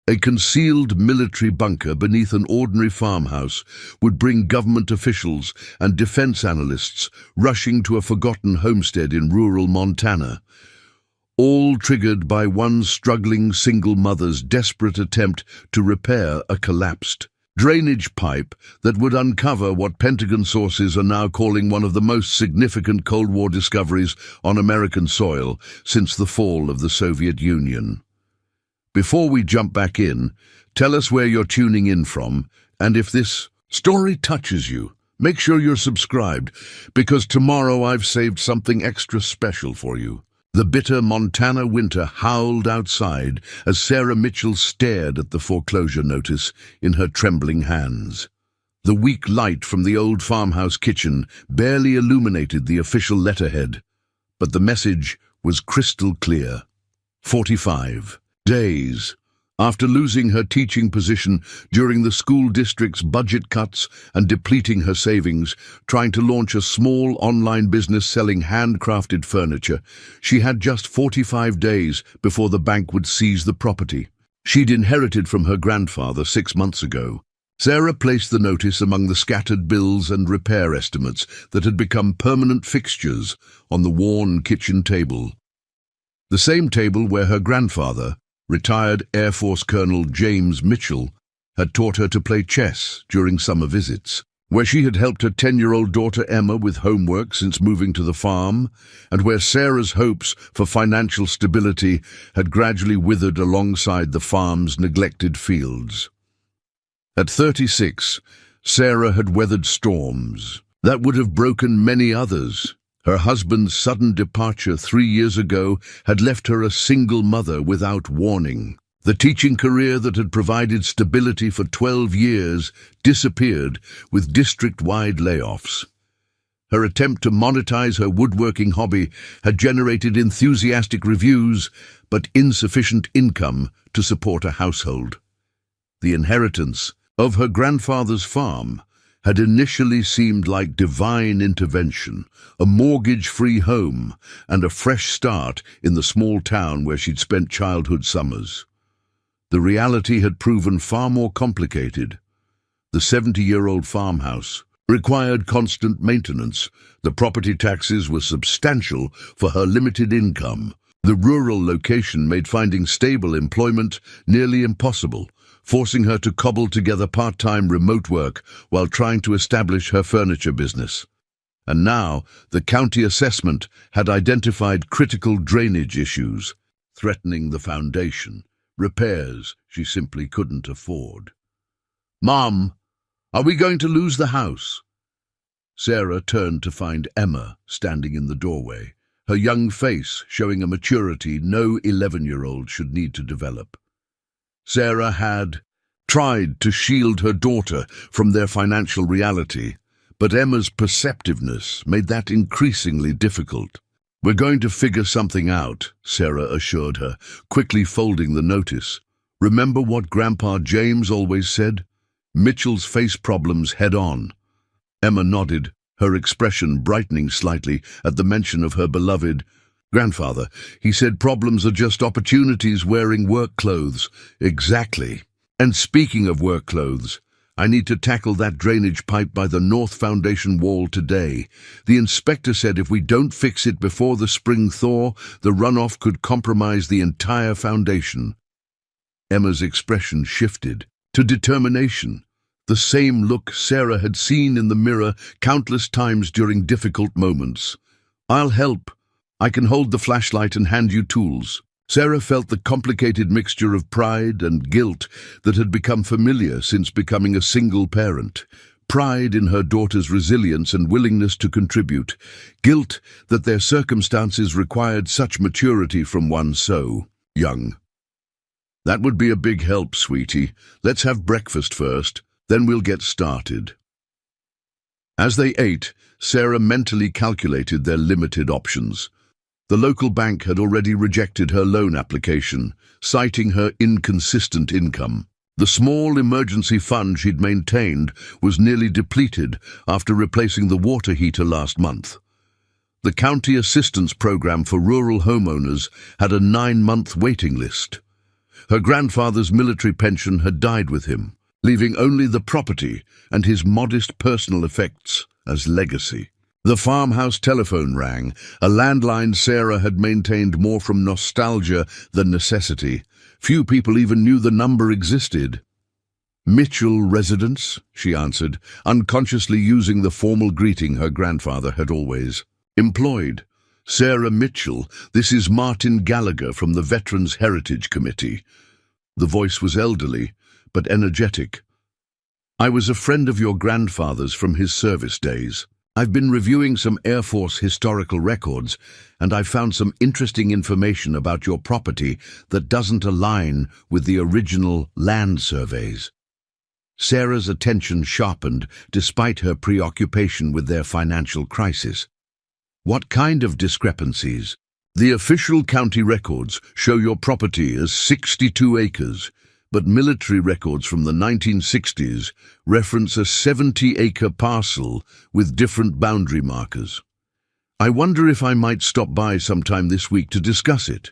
A concealed military bunker beneath an ordinary farmhouse would bring government officials and defense analysts rushing to a forgotten homestead in rural Montana, all triggered by one struggling single mother's desperate attempt to repair a collapsed drainage pipe that would uncover what Pentagon sources are now calling one of the most significant Cold War discoveries on American soil since the fall of the Soviet Union. Before we jump back in, tell us where you're tuning in from, and if this story touches you, make sure you're subscribed, because tomorrow I've saved something extra special for you. The bitter Montana winter howled outside as Sarah Mitchell stared at the foreclosure notice in her trembling hands. The weak light from the old farmhouse kitchen barely illuminated the official letterhead, but the message was crystal clear. 45 days after losing her teaching position during the school district's budget cuts and depleting her savings, trying to launch a small online business selling handcrafted furniture, she had just 45 days before the bank would seize the property. She'd inherited from her grandfather 6 months ago. Sarah placed the notice among the scattered bills and repair estimates that had become permanent fixtures on the worn kitchen table. The same table where her grandfather, retired Air Force Colonel James Mitchell, had taught her to play chess during summer visits, where she had helped her 10-year-old daughter Emma with homework since moving to the farm, and where Sarah's hopes for financial stability had gradually withered alongside the farm's neglected fields. At 36, Sarah had weathered storms that would have broken many others. Her husband's sudden departure 3 years ago had left her a single mother without warning. The teaching career that had provided stability for 12 years disappeared with district-wide layoffs. Her attempt to monetize her woodworking hobby had generated enthusiastic reviews, but insufficient income to support a household. The inheritance of her grandfather's farm had initially seemed like divine intervention, a mortgage-free home, and a fresh start in the small town where she'd spent childhood summers. The reality had proven far more complicated. The 70-year-old farmhouse required constant maintenance. The property taxes were substantial for her limited income. The rural location made finding stable employment nearly impossible, forcing her to cobble together part-time remote work while trying to establish her furniture business. And now, the county assessment had identified critical drainage issues, threatening the foundation, repairs she simply couldn't afford. "Mom, are we going to lose the house?" Sarah turned to find Emma standing in the doorway, her young face showing a maturity no 11-year-old should need to develop. Sarah had tried to shield her daughter from their financial reality, but Emma's perceptiveness made that increasingly difficult. "We're going to figure something out," Sarah assured her, quickly folding the notice. "Remember what Grandpa James always said? Mitchell's face problems head-on." Emma nodded, her expression brightening slightly at the mention of her beloved grandfather. "He said problems are just opportunities wearing work clothes." "Exactly. And speaking of work clothes, I need to tackle that drainage pipe by the North Foundation wall today. The inspector said if we don't fix it before the spring thaw, the runoff could compromise the entire foundation." Emma's expression shifted to determination, the same look Sarah had seen in the mirror countless times during difficult moments. "I'll help. I can hold the flashlight and hand you tools." Sarah felt the complicated mixture of pride and guilt that had become familiar since becoming a single parent. Pride in her daughter's resilience and willingness to contribute. Guilt that their circumstances required such maturity from one so young. "That would be a big help, sweetie. Let's have breakfast first, then we'll get started." As they ate, Sarah mentally calculated their limited options. The local bank had already rejected her loan application, citing her inconsistent income. The small emergency fund she'd maintained was nearly depleted after replacing the water heater last month. The county assistance program for rural homeowners had a 9-month waiting list. Her grandfather's military pension had died with him, leaving only the property and his modest personal effects as legacy. The farmhouse telephone rang, a landline Sarah had maintained more from nostalgia than necessity. Few people even knew the number existed. "Mitchell residence," she answered, unconsciously using the formal greeting her grandfather had always employed. "Sarah Mitchell, this is Martin Gallagher from the Veterans Heritage Committee." The voice was elderly, but energetic. "I was a friend of your grandfather's from his service days. I've been reviewing some Air Force historical records, and I've found some interesting information about your property that doesn't align with the original land surveys." Sarah's attention sharpened despite her preoccupation with their financial crisis. "What kind of discrepancies?" "The official county records show your property as 62 acres, but military records from the 1960s reference a 70-acre parcel with different boundary markers. I wonder if I might stop by sometime this week to discuss it.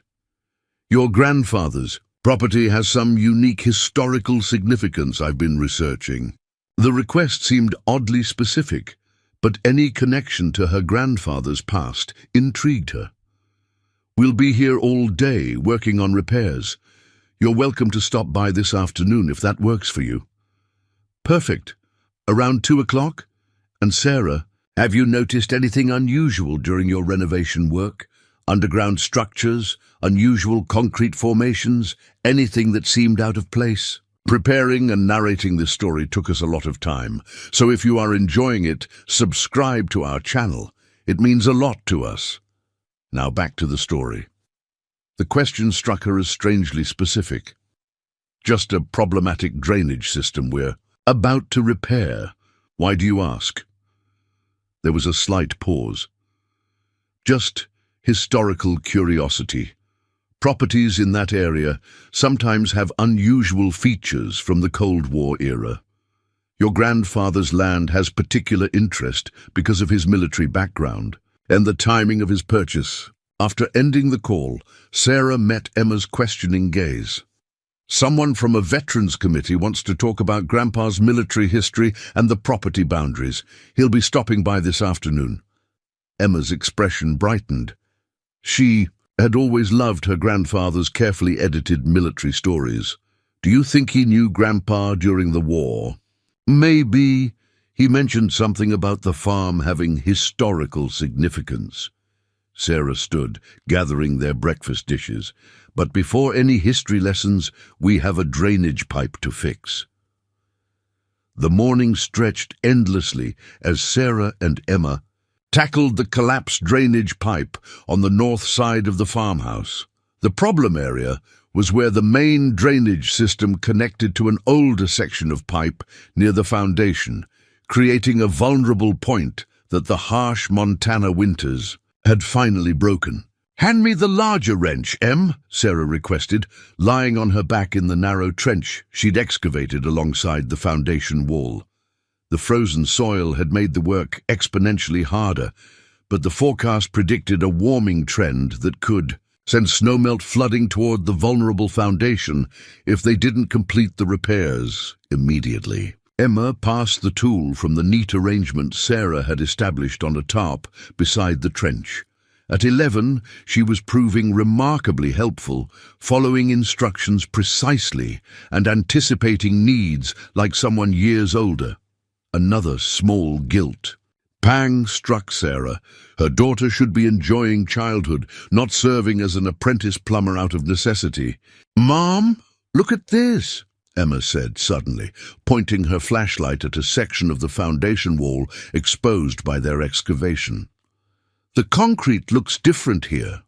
Your grandfather's property has some unique historical significance I've been researching." The request seemed oddly specific, but any connection to her grandfather's past intrigued her. "We'll be here all day working on repairs. You're welcome to stop by this afternoon if that works for you." "Perfect. Around 2 o'clock? And Sarah, have you noticed anything unusual during your renovation work? Underground structures, unusual concrete formations, anything that seemed out of place?" Preparing and narrating this story took us a lot of time, so if you are enjoying it, subscribe to our channel. It means a lot to us. Now back to the story. The question struck her as strangely specific. "Just a problematic drainage system we're about to repair. Why do you ask?" There was a slight pause. "Just historical curiosity. Properties in that area sometimes have unusual features from the Cold War era. Your grandfather's land has particular interest because of his military background and the timing of his purchase." After ending the call, Sarah met Emma's questioning gaze. "Someone from a veterans committee wants to talk about Grandpa's military history and the property boundaries. He'll be stopping by this afternoon." Emma's expression brightened. She had always loved her grandfather's carefully edited military stories. "Do you think he knew Grandpa during the war?" "Maybe. He mentioned something about the farm having historical significance." Sarah stood, gathering their breakfast dishes. "But before any history lessons, we have a drainage pipe to fix." The morning stretched endlessly as Sarah and Emma tackled the collapsed drainage pipe on the north side of the farmhouse. The problem area was where the main drainage system connected to an older section of pipe near the foundation, creating a vulnerable point that the harsh Montana winters had finally broken. "Hand me the larger wrench, Em," Sarah requested, lying on her back in the narrow trench she'd excavated alongside the foundation wall. The frozen soil had made the work exponentially harder, but the forecast predicted a warming trend that could send snowmelt flooding toward the vulnerable foundation if they didn't complete the repairs immediately. Emma passed the tool from the neat arrangement Sarah had established on a tarp beside the trench. At 11, she was proving remarkably helpful, following instructions precisely and anticipating needs like someone years older. Another small guilt pang struck Sarah. Her daughter should be enjoying childhood, not serving as an apprentice plumber out of necessity. "Mom, look at this," Emma said suddenly, pointing her flashlight at a section of the foundation wall exposed by their excavation. "The concrete looks different here."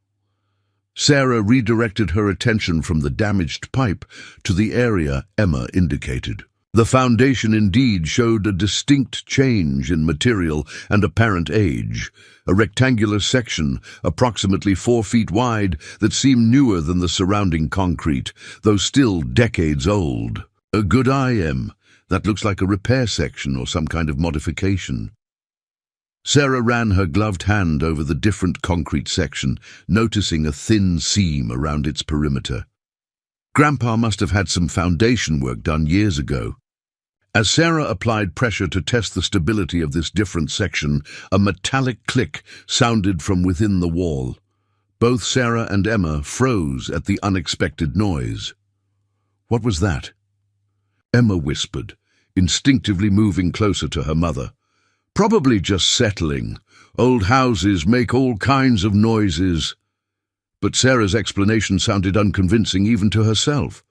Sarah redirected her attention from the damaged pipe to the area Emma indicated. The foundation indeed showed a distinct change in material and apparent age, a rectangular section approximately 4 feet wide that seemed newer than the surrounding concrete, though still decades old. "A good eye, Em. That looks like a repair section or some kind of modification." Sarah ran her gloved hand over the different concrete section, noticing a thin seam around its perimeter. Grandpa must have had some foundation work done years ago. As Sarah applied pressure to test the stability of this different section, a metallic click sounded from within the wall. Both Sarah and Emma froze at the unexpected noise. What was that? Emma whispered, instinctively moving closer to her mother. Probably just settling. Old houses make all kinds of noises. But Sarah's explanation sounded unconvincing even to herself.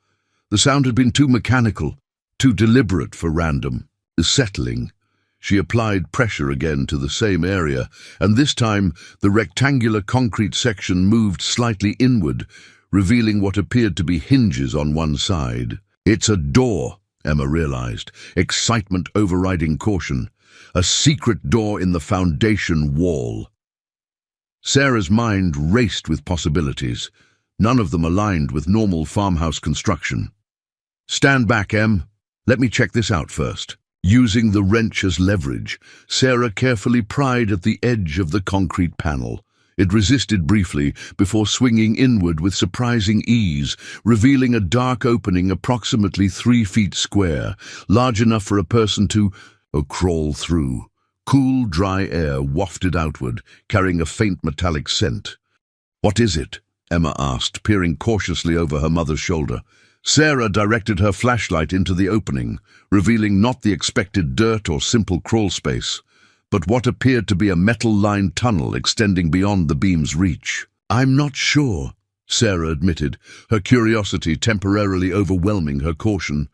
The sound had been too mechanical, too deliberate for random. Settling. She applied pressure again to the same area, and this time the rectangular concrete section moved slightly inward, revealing what appeared to be hinges on one side. It's a door, Emma realized, excitement overriding caution. A secret door in the foundation wall. Sarah's mind raced with possibilities, none of them aligned with normal farmhouse construction. Stand back, Em. Let me check this out first. Using the wrench as leverage, Sarah carefully pried at the edge of the concrete panel. It resisted briefly before swinging inward with surprising ease, revealing a dark opening approximately 3 feet square, large enough for a person to crawl through. Cool, dry air wafted outward, carrying a faint metallic scent. What is it? Emma asked, peering cautiously over her mother's shoulder. Sarah directed her flashlight into the opening, revealing not the expected dirt or simple crawl space, but what appeared to be a metal-lined tunnel extending beyond the beam's reach. I'm not sure, Sarah admitted, her curiosity temporarily overwhelming her caution,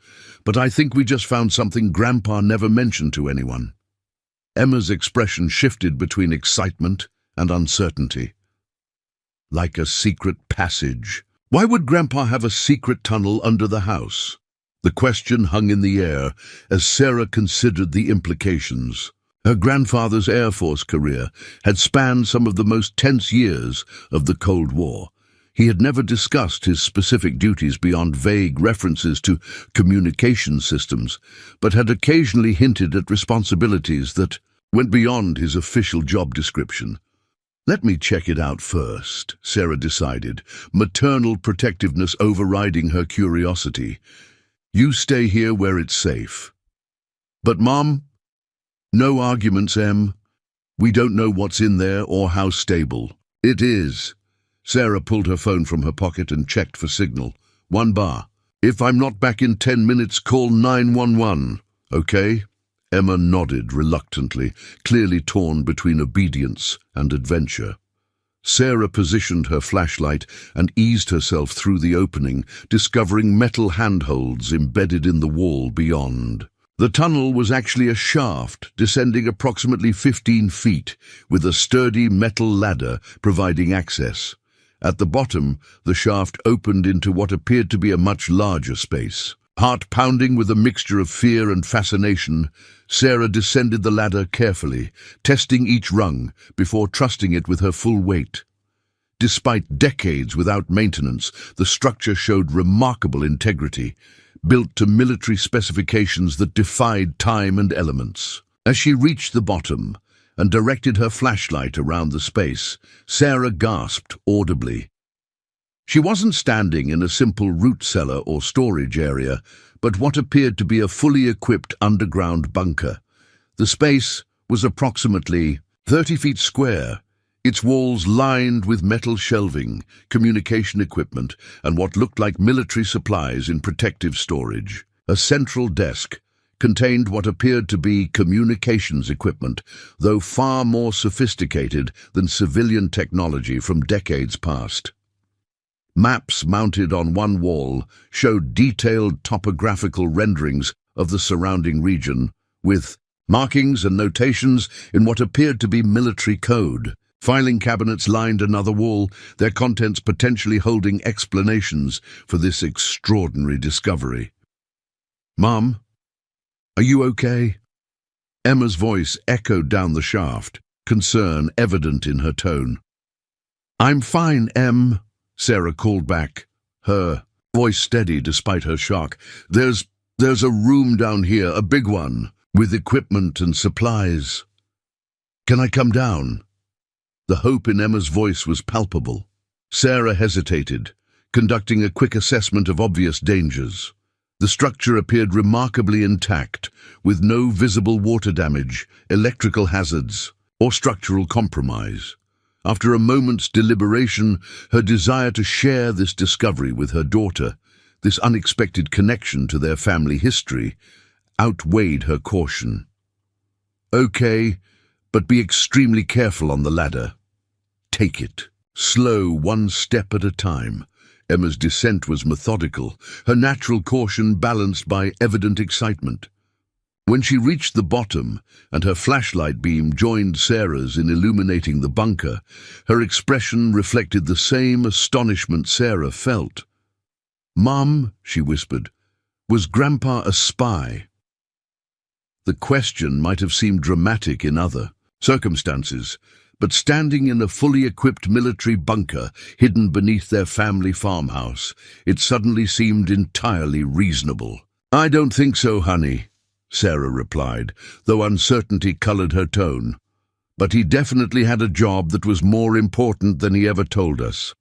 but I think we just found something Grandpa never mentioned to anyone. Emma's expression shifted between excitement and uncertainty. Like a secret passage. Why would Grandpa have a secret tunnel under the house? The question hung in the air as Sarah considered the implications. Her grandfather's Air Force career had spanned some of the most tense years of the Cold War. He had never discussed his specific duties beyond vague references to communication systems, but had occasionally hinted at responsibilities that went beyond his official job description. Let me check it out first, Sarah decided, maternal protectiveness overriding her curiosity. You stay here where it's safe. But, Mom, no arguments, Em. We don't know what's in there or how stable. It is. Sarah pulled her phone from her pocket and checked for signal. 1 bar. If I'm not back in 10 minutes, call 911. Okay? Emma nodded reluctantly, clearly torn between obedience and adventure. Sarah positioned her flashlight and eased herself through the opening, discovering metal handholds embedded in the wall beyond. The tunnel was actually a shaft descending approximately 15 feet, with a sturdy metal ladder providing access. At the bottom, the shaft opened into what appeared to be a much larger space. Heart pounding with a mixture of fear and fascination, Sarah descended the ladder carefully, testing each rung before trusting it with her full weight. Despite decades without maintenance, the structure showed remarkable integrity, built to military specifications that defied time and elements. As she reached the bottom and directed her flashlight around the space, Sarah gasped audibly. She wasn't standing in a simple root cellar or storage area, but what appeared to be a fully equipped underground bunker. The space was approximately 30 feet square, its walls lined with metal shelving, communication equipment, and what looked like military supplies in protective storage. A central desk contained what appeared to be communications equipment, though far more sophisticated than civilian technology from decades past. Maps mounted on one wall showed detailed topographical renderings of the surrounding region, with markings and notations in what appeared to be military code. Filing cabinets lined another wall, their contents potentially holding explanations for this extraordinary discovery. "Mom, are you okay?" Emma's voice echoed down the shaft, concern evident in her tone. "I'm fine, Em," Sarah called back, her voice steady despite her shock. There's a room down here, a big one, with equipment and supplies. Can I come down?" The hope in Emma's voice was palpable. Sarah hesitated, conducting a quick assessment of obvious dangers. The structure appeared remarkably intact, with no visible water damage, electrical hazards, or structural compromise. After a moment's deliberation, her desire to share this discovery with her daughter, this unexpected connection to their family history, outweighed her caution. "Okay, but be extremely careful on the ladder. Take it. Slow, one step at a time." Emma's descent was methodical, her natural caution balanced by evident excitement. When she reached the bottom and her flashlight beam joined Sarah's in illuminating the bunker, her expression reflected the same astonishment Sarah felt. "Mom," she whispered, "was Grandpa a spy?" The question might have seemed dramatic in other circumstances, but standing in a fully equipped military bunker hidden beneath their family farmhouse, it suddenly seemed entirely reasonable. "I don't think so, honey," Sarah replied, though uncertainty colored her tone. "But he definitely had a job that was more important than he ever told us."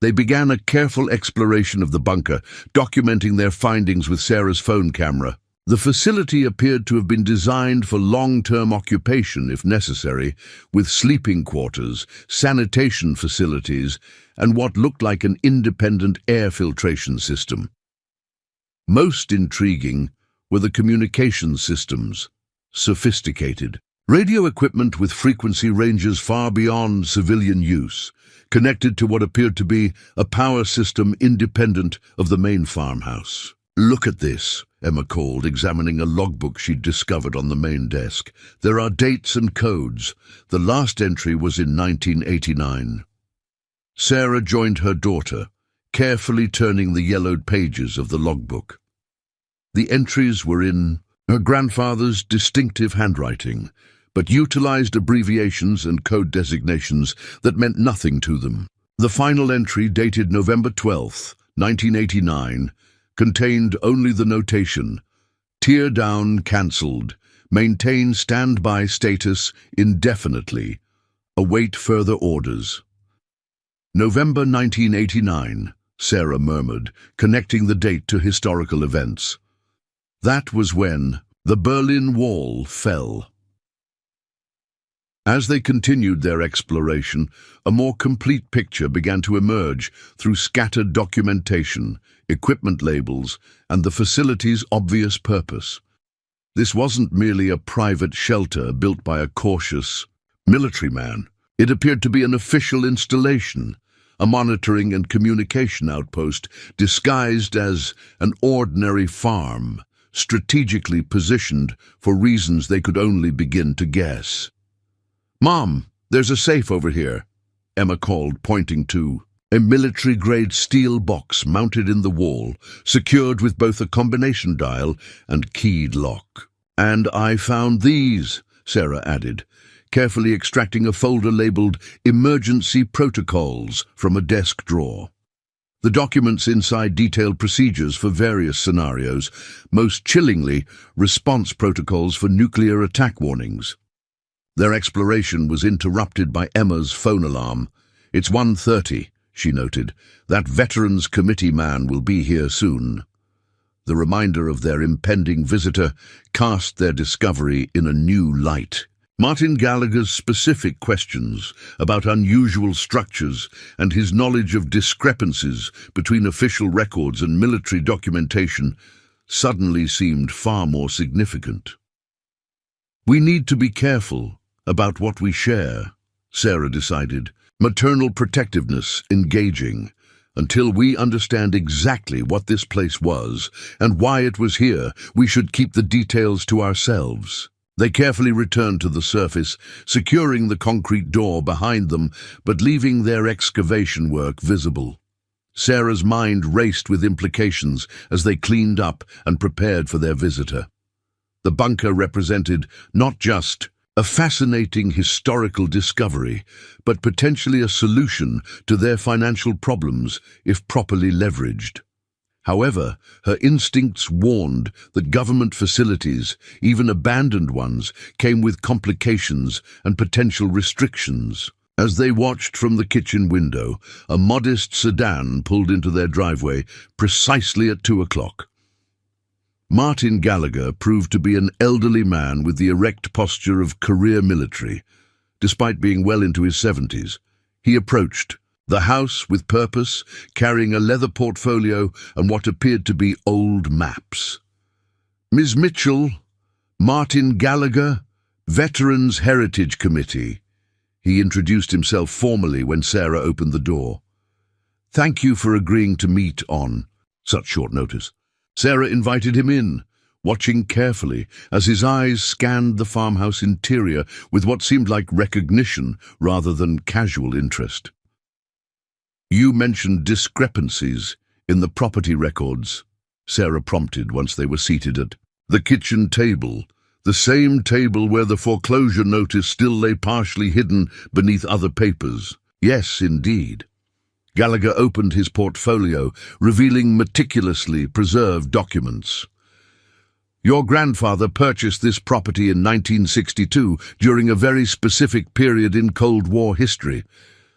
They began a careful exploration of the bunker, documenting their findings with Sarah's phone camera. The facility appeared to have been designed for long-term occupation if necessary, with sleeping quarters, sanitation facilities, and what looked like an independent air filtration system. Most intriguing were the communication systems, sophisticated. Radio equipment with frequency ranges far beyond civilian use, connected to what appeared to be a power system independent of the main farmhouse. "Look at this," Emma called, examining a logbook she'd discovered on the main desk. "There are dates and codes. The last entry was in 1989. Sarah joined her daughter, carefully turning the yellowed pages of the logbook. The entries were in her grandfather's distinctive handwriting, but utilized abbreviations and code designations that meant nothing to them. The final entry, dated November 12, 1989, contained only the notation, "Tear down cancelled. Maintain standby status indefinitely. Await further orders." "November 1989, Sarah murmured, connecting the date to historical events. "That was when the Berlin Wall fell." As they continued their exploration, a more complete picture began to emerge through scattered documentation, equipment labels, and the facility's obvious purpose. This wasn't merely a private shelter built by a cautious military man. It appeared to be an official installation, a monitoring and communication outpost disguised as an ordinary farm, strategically positioned for reasons they could only begin to guess. "Mom, there's a safe over here," Emma called, pointing to a military-grade steel box mounted in the wall, secured with both a combination dial and keyed lock. "And I found these," Sarah added, carefully extracting a folder labeled "Emergency Protocols" from a desk drawer. The documents inside detailed procedures for various scenarios, most chillingly, response protocols for nuclear attack warnings. Their exploration was interrupted by Emma's phone alarm. "It's 1:30, she noted. "That Veterans Committee man will be here soon." The reminder of their impending visitor cast their discovery in a new light. Martin Gallagher's specific questions about unusual structures and his knowledge of discrepancies between official records and military documentation suddenly seemed far more significant. "We need to be careful about what we share," Sarah decided, maternal protectiveness engaging. "Until we understand exactly what this place was and why it was here, we should keep the details to ourselves." They carefully returned to the surface, securing the concrete door behind them, but leaving their excavation work visible. Sarah's mind raced with implications as they cleaned up and prepared for their visitor. The bunker represented not just a fascinating historical discovery, but potentially a solution to their financial problems if properly leveraged. However, her instincts warned that government facilities, even abandoned ones, came with complications and potential restrictions. As they watched from the kitchen window, a modest sedan pulled into their driveway precisely at 2 o'clock. Martin Gallagher proved to be an elderly man with the erect posture of career military. Despite being well into his 70s, he approached the house with purpose, carrying a leather portfolio and what appeared to be old maps. "Ms. Mitchell, Martin Gallagher, Veterans Heritage Committee." He introduced himself formally when Sarah opened the door. "Thank you for agreeing to meet on such short notice." Sarah invited him in, watching carefully as his eyes scanned the farmhouse interior with what seemed like recognition rather than casual interest. "You mentioned discrepancies in the property records," Sarah prompted once they were seated at the kitchen table, the same table where the foreclosure notice still lay partially hidden beneath other papers. "Yes, indeed." Gallagher opened his portfolio, revealing meticulously preserved documents. "Your grandfather purchased this property in 1962 during a very specific period in Cold War history.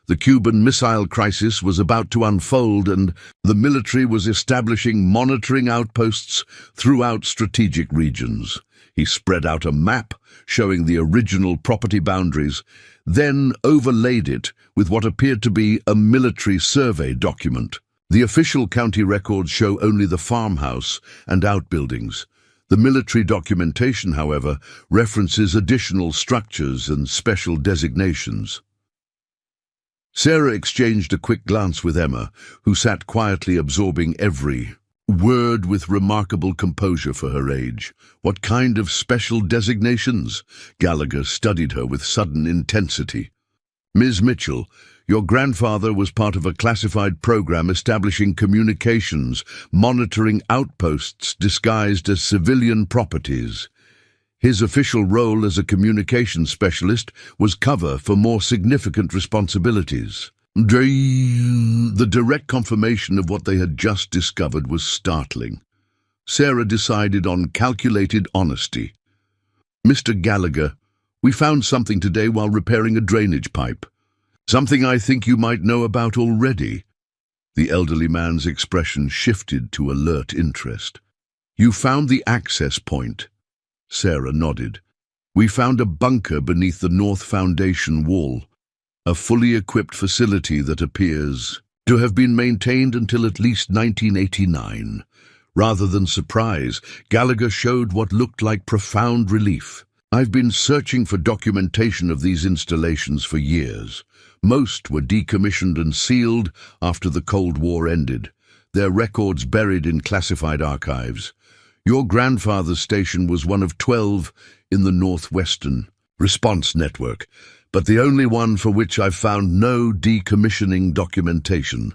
The Cuban Missile Crisis was about to unfold and the military was establishing monitoring outposts throughout strategic regions. He spread out a map showing the original property boundaries, then overlaid it with what appeared to be a military survey document. The official county records show only the farmhouse and outbuildings. The military documentation, however, references additional structures and special designations. Sarah exchanged a quick glance with Emma, who sat quietly absorbing every word with remarkable composure for her age. "What kind of special designations?" Gallagher studied her with sudden intensity. "Ms. Mitchell, your grandfather was part of a classified program establishing communications, monitoring outposts disguised as civilian properties. His official role as a communications specialist was cover for more significant responsibilities." The direct confirmation of what they had just discovered was startling. Sarah decided on calculated honesty. "Mr. Gallagher, we found something today while repairing a drainage pipe. Something I think you might know about already." The elderly man's expression shifted to alert interest. "You found the access point." Sarah nodded. "We found a bunker beneath the north foundation wall. A fully equipped facility that appears to have been maintained until at least 1989. Rather than surprise, Gallagher showed what looked like profound relief. "I've been searching for documentation of these installations for years. Most were decommissioned and sealed after the Cold War ended, their records buried in classified archives. Your grandfather's station was one of 12 in the Northwestern Response Network, but the only one for which I've found no decommissioning documentation."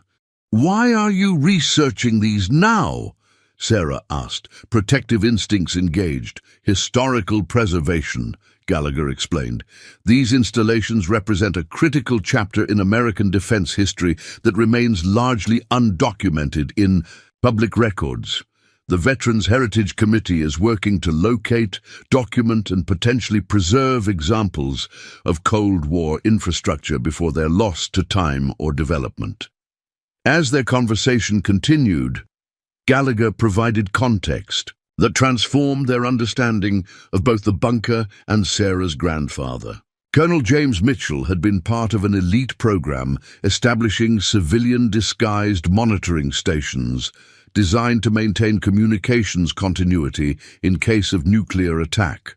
"Why are you researching these now?" Sarah asked, protective instincts engaged. "Historical preservation," Gallagher explained. "These installations represent a critical chapter in American defense history that remains largely undocumented in public records. The Veterans Heritage Committee is working to locate, document, and potentially preserve examples of Cold War infrastructure before they're lost to time or development." As their conversation continued, Gallagher provided context that transformed their understanding of both the bunker and Sarah's grandfather. Colonel James Mitchell had been part of an elite program establishing civilian-disguised monitoring stations designed to maintain communications continuity in case of nuclear attack.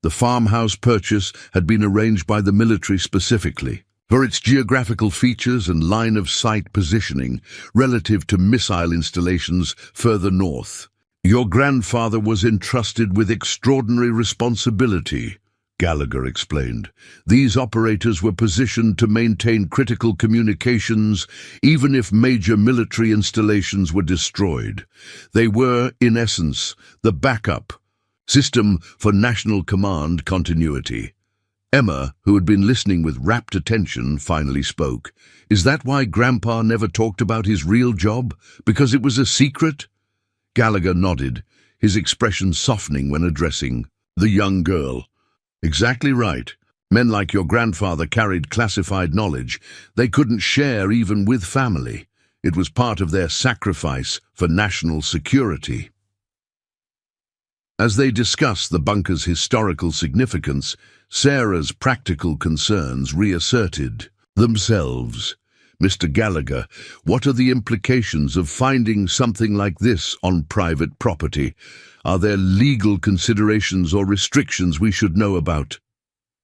The farmhouse purchase had been arranged by the military specifically for its geographical features and line-of-sight positioning relative to missile installations further north. "Your grandfather was entrusted with extraordinary responsibility," Gallagher explained. "These operators were positioned to maintain critical communications even if major military installations were destroyed. They were, in essence, the backup system for national command continuity." Emma, who had been listening with rapt attention, finally spoke. "Is that why Grandpa never talked about his real job? Because it was a secret?" Gallagher nodded, his expression softening when addressing the young girl. "Exactly right. Men like your grandfather carried classified knowledge they couldn't share even with family. It was part of their sacrifice for national security. As they discuss the bunker's historical significance, Sarah's practical concerns reasserted themselves. Mr. Gallagher, what are the implications of finding something like this on private property? Are there legal considerations or restrictions we should know about?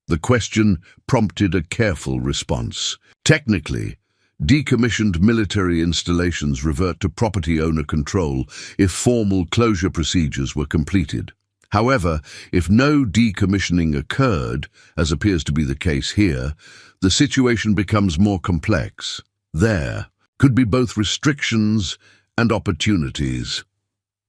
The question prompted a careful response. Technically, decommissioned military installations revert to property owner control if formal closure procedures were completed. However, if no decommissioning occurred, as appears to be the case here, the situation becomes more complex. There could be both restrictions and opportunities.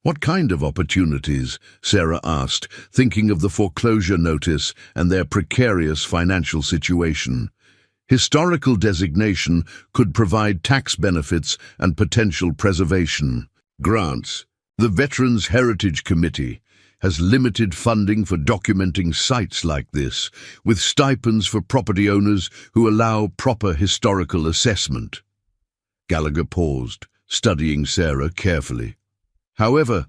What kind of opportunities? Sarah asked, thinking of the foreclosure notice and their precarious financial situation. Historical designation could provide tax benefits and potential preservation. Grants. The Veterans Heritage Committee has limited funding for documenting sites like this, with stipends for property owners who allow proper historical assessment. Gallagher paused, studying Sarah carefully. However,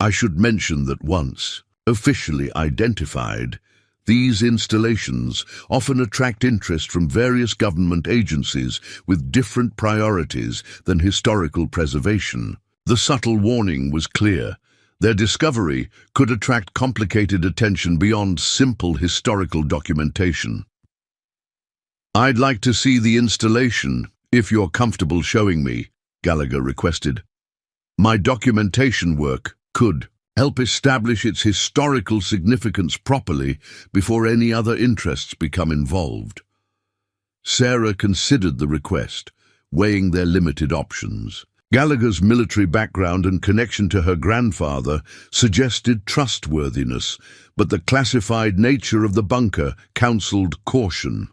I should mention that once officially identified, these installations often attract interest from various government agencies with different priorities than historical preservation. The subtle warning was clear. Their discovery could attract complicated attention beyond simple historical documentation. I'd like to see the installation, if you're comfortable showing me, Gallagher requested. My documentation work could help establish its historical significance properly before any other interests become involved. Sarah considered the request, weighing their limited options. Gallagher's military background and connection to her grandfather suggested trustworthiness, but the classified nature of the bunker counseled caution.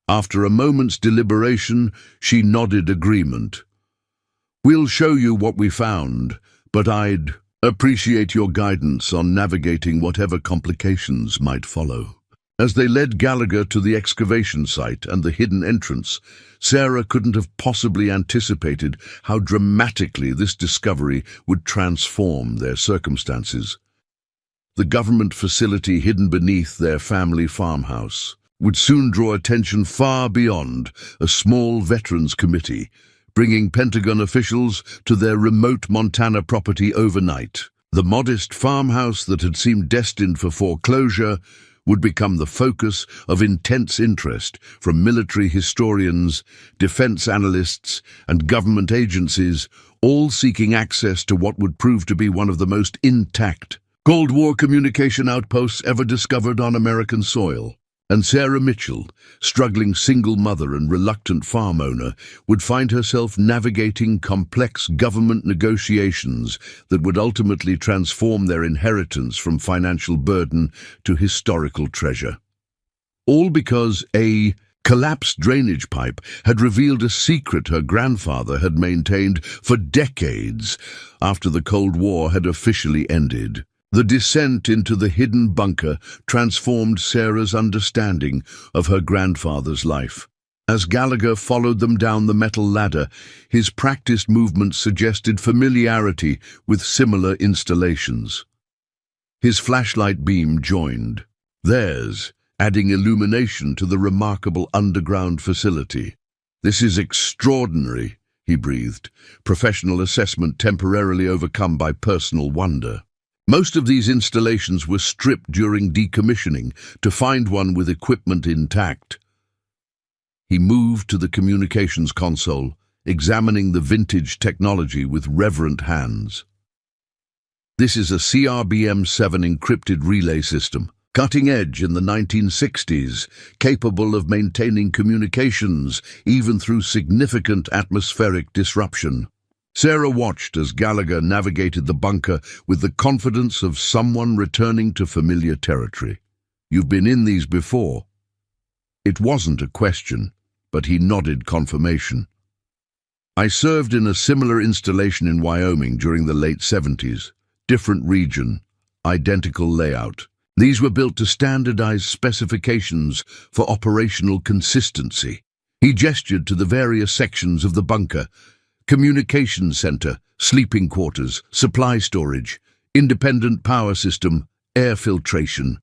After a moment's deliberation, she nodded agreement. We'll show you what we found, but I'd appreciate your guidance on navigating whatever complications might follow. As they led Gallagher to the excavation site and the hidden entrance, Sarah couldn't have possibly anticipated how dramatically this discovery would transform their circumstances. The government facility hidden beneath their family farmhouse would soon draw attention far beyond a small veterans committee, bringing Pentagon officials to their remote Montana property overnight. The modest farmhouse that had seemed destined for foreclosure would become the focus of intense interest from military historians, defense analysts, and government agencies, all seeking access to what would prove to be one of the most intact Cold War communication outposts ever discovered on American soil. And Sarah Mitchell, struggling single mother and reluctant farm owner, would find herself navigating complex government negotiations that would ultimately transform their inheritance from financial burden to historical treasure. All because a collapsed drainage pipe had revealed a secret her grandfather had maintained for decades after the Cold War had officially ended. The descent into the hidden bunker transformed Sarah's understanding of her grandfather's life. As Gallagher followed them down the metal ladder, his practiced movements suggested familiarity with similar installations. His flashlight beam joined theirs, adding illumination to the remarkable underground facility. "This is extraordinary," he breathed, professional assessment temporarily overcome by personal wonder. Most of these installations were stripped during decommissioning to find one with equipment intact. He moved to the communications console, examining the vintage technology with reverent hands. This is a CRBM-7 encrypted relay system, cutting edge in the 1960s, capable of maintaining communications even through significant atmospheric disruption. Sarah watched as Gallagher navigated the bunker with the confidence of someone returning to familiar territory. "You've been in these before?" It wasn't a question, but he nodded confirmation. "I served in a similar installation in Wyoming during the late 70s. Different region, identical layout. These were built to standardized specifications for operational consistency. He gestured to the various sections of the bunker: communications center, sleeping quarters, supply storage, independent power system, air filtration.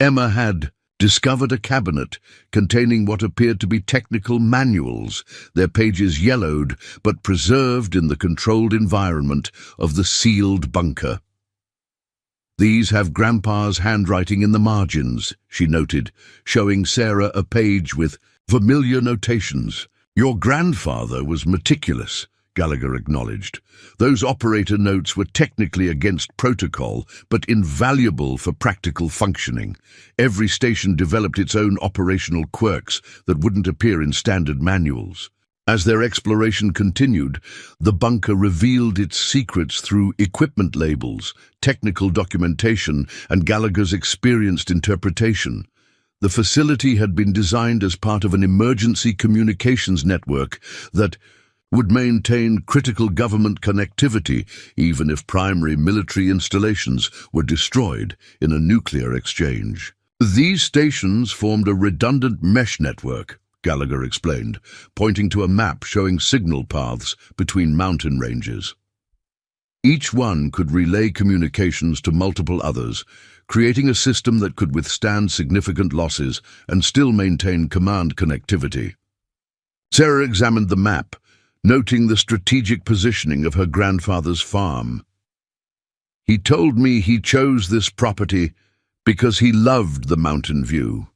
Emma had discovered a cabinet containing what appeared to be technical manuals, their pages yellowed but preserved in the controlled environment of the sealed bunker. "These have Grandpa's handwriting in the margins," she noted, showing Sarah a page with familiar notations. "Your grandfather was meticulous," Gallagher acknowledged. "Those operator notes were technically against protocol, but invaluable for practical functioning. Every station developed its own operational quirks that wouldn't appear in standard manuals." As their exploration continued, the bunker revealed its secrets through equipment labels, technical documentation, and Gallagher's experienced interpretation. The facility had been designed as part of an emergency communications network that would maintain critical government connectivity even if primary military installations were destroyed in a nuclear exchange. "These stations formed a redundant mesh network," Gallagher explained, pointing to a map showing signal paths between mountain ranges. Each one could relay communications to multiple others, creating a system that could withstand significant losses and still maintain command connectivity. Sarah examined the map, noting the strategic positioning of her grandfather's farm. "He told me he chose this property because he loved the mountain view.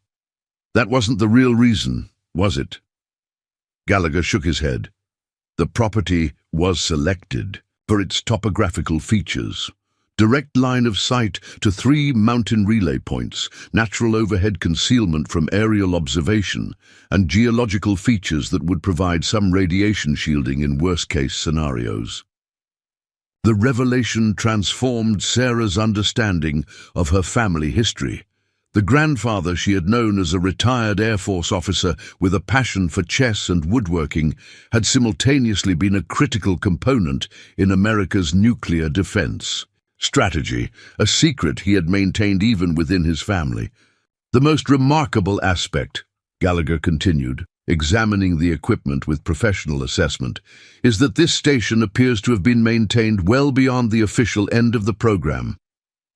That wasn't the real reason, was it?" Gallagher shook his head. "The property was selected for its topographical features. Direct line of sight to 3 mountain relay points, natural overhead concealment from aerial observation, and geological features that would provide some radiation shielding in worst-case scenarios." The revelation transformed Sarah's understanding of her family history. The grandfather she had known as a retired Air Force officer with a passion for chess and woodworking had simultaneously been a critical component in America's nuclear defense strategy, a secret he had maintained even within his family. "The most remarkable aspect," Gallagher continued, examining the equipment with professional assessment, "is that this station appears to have been maintained well beyond the official end of the program.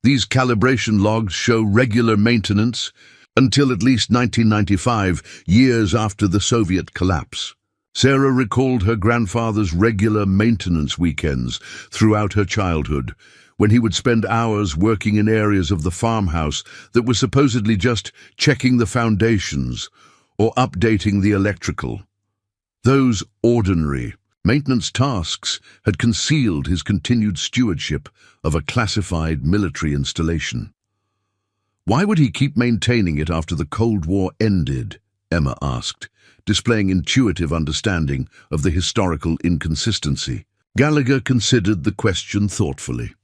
These calibration logs show regular maintenance until at least 1995, years after the Soviet collapse." Sarah recalled her grandfather's regular maintenance weekends throughout her childhood, when he would spend hours working in areas of the farmhouse that were supposedly just checking the foundations or updating the electrical. Those ordinary maintenance tasks had concealed his continued stewardship of a classified military installation. "Why would he keep maintaining it after the Cold War ended?" Emma asked, displaying intuitive understanding of the historical inconsistency. Gallagher considered the question thoughtfully.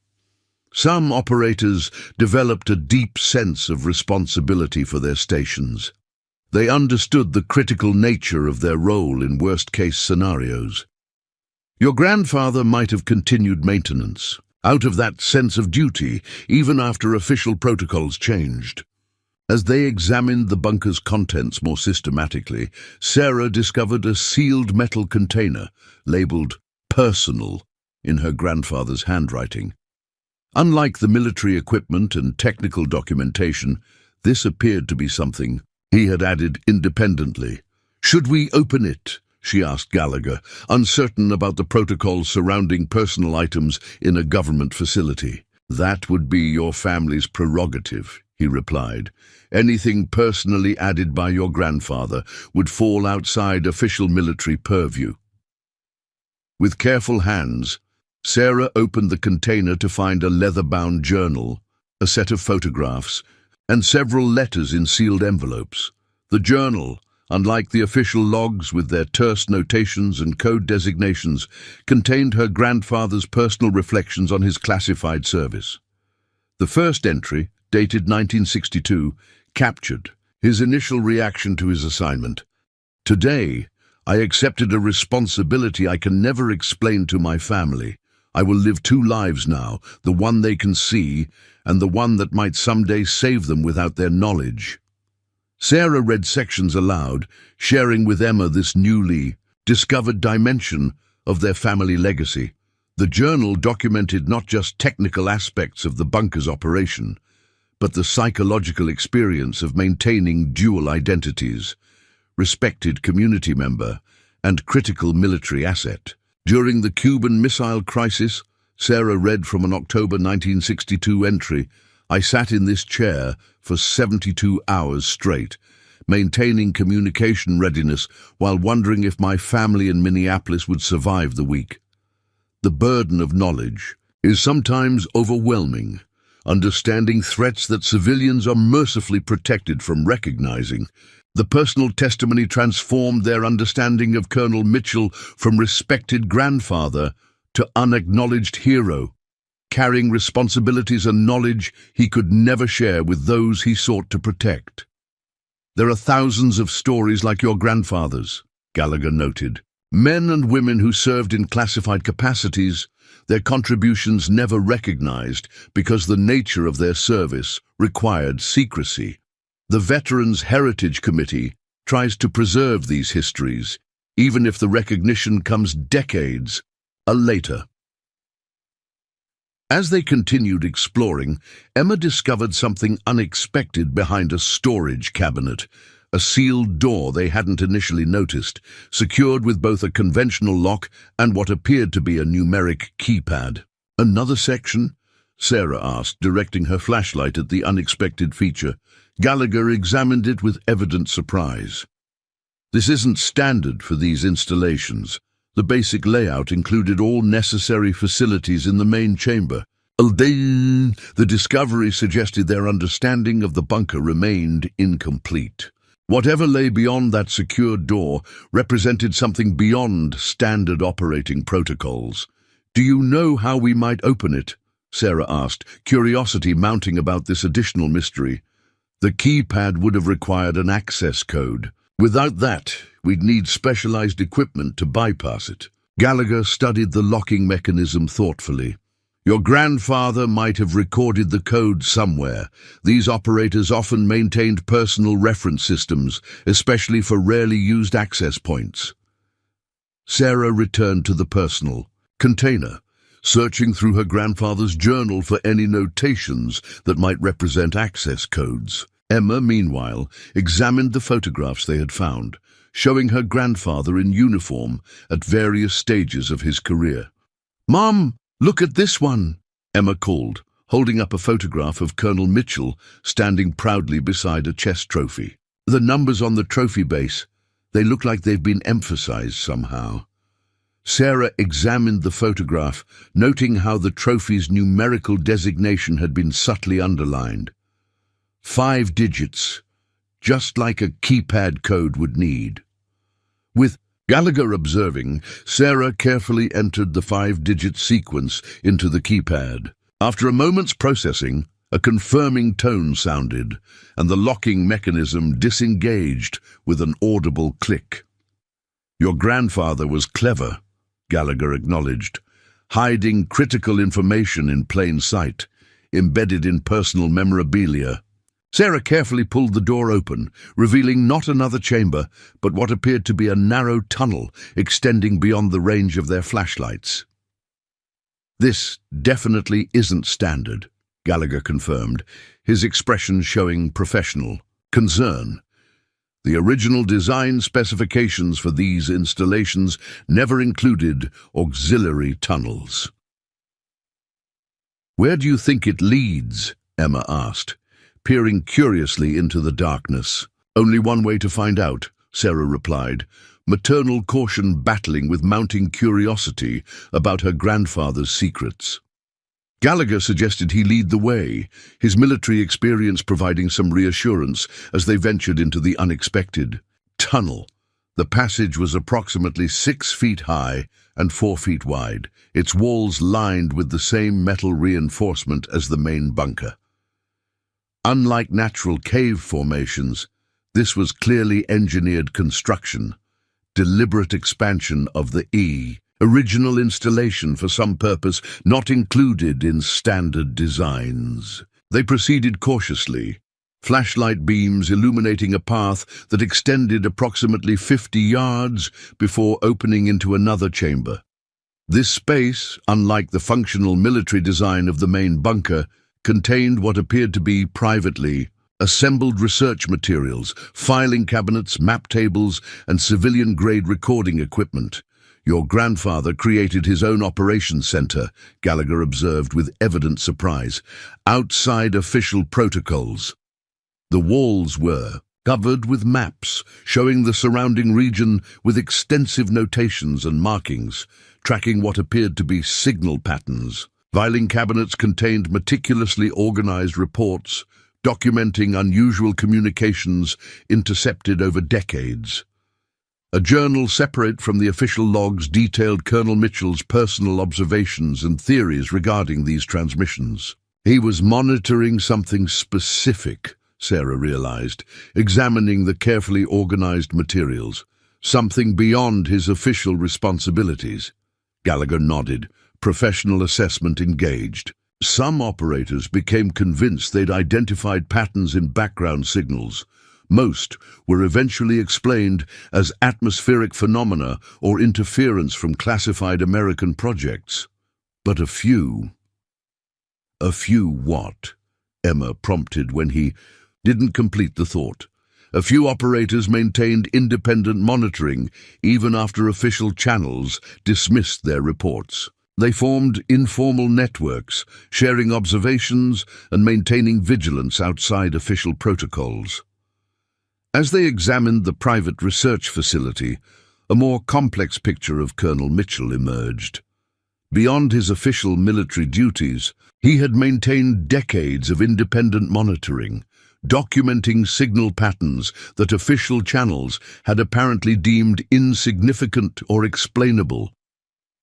Some operators developed a deep sense of responsibility for their stations. They understood the critical nature of their role in worst-case scenarios. Your grandfather might have continued maintenance, out of that sense of duty, even after official protocols changed. As they examined the bunker's contents more systematically, Sarah discovered a sealed metal container, labeled "personal," in her grandfather's handwriting. Unlike the military equipment and technical documentation, this appeared to be something he had added independently. "Should we open it?" she asked Gallagher, uncertain about the protocols surrounding personal items in a government facility. "That would be your family's prerogative," he replied. "Anything personally added by your grandfather would fall outside official military purview." With careful hands, Sarah opened the container to find a leather-bound journal, a set of photographs, and several letters in sealed envelopes. The journal, unlike the official logs with their terse notations and code designations, contained her grandfather's personal reflections on his classified service. The first entry, dated 1962, captured his initial reaction to his assignment. "Today, I accepted a responsibility I can never explain to my family. I will live two lives now, the one they can see, and the one that might someday save them without their knowledge. Sarah read sections aloud, sharing with Emma this newly discovered dimension of their family legacy. The journal documented not just technical aspects of the bunker's operation, but the psychological experience of maintaining dual identities, respected community member, and critical military asset. During the Cuban Missile Crisis, Sarah read from an October 1962 entry, "I sat in this chair for 72 hours straight, maintaining communication readiness while wondering if my family in Minneapolis would survive the week." The burden of knowledge is sometimes overwhelming. Understanding threats that civilians are mercifully protected from recognizing. The personal testimony transformed their understanding of Colonel Mitchell from respected grandfather to unacknowledged hero, carrying responsibilities and knowledge he could never share with those he sought to protect. "There are thousands of stories like your grandfather's," Gallagher noted. "Men and women who served in classified capacities, their contributions never recognized because the nature of their service required secrecy. The Veterans Heritage Committee tries to preserve these histories, even if the recognition comes decades later." As they continued exploring, Emma discovered something unexpected behind a storage cabinet, a sealed door they hadn't initially noticed, secured with both a conventional lock and what appeared to be a numeric keypad. "Another section?" Sarah asked, directing her flashlight at the unexpected feature. Gallagher examined it with evident surprise. "This isn't standard for these installations. The basic layout included all necessary facilities in the main chamber." The discovery suggested their understanding of the bunker remained incomplete. Whatever lay beyond that secured door represented something beyond standard operating protocols. "Do you know how we might open it?" Sarah asked, curiosity mounting about this additional mystery. "The keypad would have required an access code. Without that, we'd need specialized equipment to bypass it." Gallagher studied the locking mechanism thoughtfully. "Your grandfather might have recorded the code somewhere. These operators often maintained personal reference systems, especially for rarely used access points." Sarah returned to the personal container, searching through her grandfather's journal for any notations that might represent access codes. Emma, meanwhile, examined the photographs they had found, showing her grandfather in uniform at various stages of his career. "Mom, look at this one," Emma called, holding up a photograph of Colonel Mitchell standing proudly beside a chess trophy. "The numbers on the trophy base, they look like they've been emphasized somehow." Sarah examined the photograph, noting how the trophy's numerical designation had been subtly underlined. 5 digits, just like a keypad code would need. With Gallagher observing, Sarah carefully entered the 5-digit sequence into the keypad. After a moment's processing, a confirming tone sounded, and the locking mechanism disengaged with an audible click. "Your grandfather was clever," Gallagher acknowledged, "hiding critical information in plain sight, embedded in personal memorabilia." Sarah carefully pulled the door open, revealing not another chamber, but what appeared to be a narrow tunnel extending beyond the range of their flashlights. "This definitely isn't standard," Gallagher confirmed, his expression showing professional concern. "The original design specifications for these installations never included auxiliary tunnels." "Where do you think it leads?" Emma asked, peering curiously into the darkness. "Only one way to find out," Sarah replied, maternal caution battling with mounting curiosity about her grandfather's secrets. Gallagher suggested he lead the way, his military experience providing some reassurance as they ventured into the unexpected tunnel. The passage was approximately 6 feet high and 4 feet wide, its walls lined with the same metal reinforcement as the main bunker. Unlike natural cave formations, this was clearly engineered construction, deliberate expansion of the original installation for some purpose not included in standard designs. They proceeded cautiously, flashlight beams illuminating a path that extended approximately 50 yards before opening into another chamber. This space, unlike the functional military design of the main bunker, contained what appeared to be privately assembled research materials, filing cabinets, map tables, and civilian-grade recording equipment. "Your grandfather created his own operations center," Gallagher observed with evident surprise, "outside official protocols." The walls were covered with maps, showing the surrounding region with extensive notations and markings, tracking what appeared to be signal patterns. Filing cabinets contained meticulously organized reports, documenting unusual communications intercepted over decades. A journal separate from the official logs detailed Colonel Mitchell's personal observations and theories regarding these transmissions. He was monitoring something specific, Sarah realized, examining the carefully organized materials, something beyond his official responsibilities. Gallagher nodded, professional assessment engaged. Some operators became convinced they'd identified patterns in background signals. Most were eventually explained as atmospheric phenomena or interference from classified American projects. But a few... "A few what?" Emma prompted when he didn't complete the thought. A few operators maintained independent monitoring even after official channels dismissed their reports. They formed informal networks, sharing observations and maintaining vigilance outside official protocols. As they examined the private research facility, a more complex picture of Colonel Mitchell emerged. Beyond his official military duties, he had maintained decades of independent monitoring, documenting signal patterns that official channels had apparently deemed insignificant or explainable.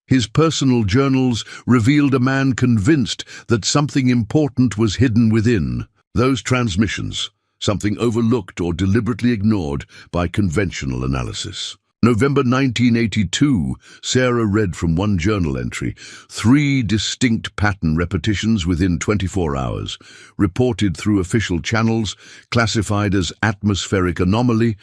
His personal journals revealed a man convinced that something important was hidden within those transmissions, something overlooked or deliberately ignored by conventional analysis. November 1982, Sarah read from one journal entry, 3 distinct pattern repetitions within 24 hours, reported through official channels, classified as atmospheric anomaly,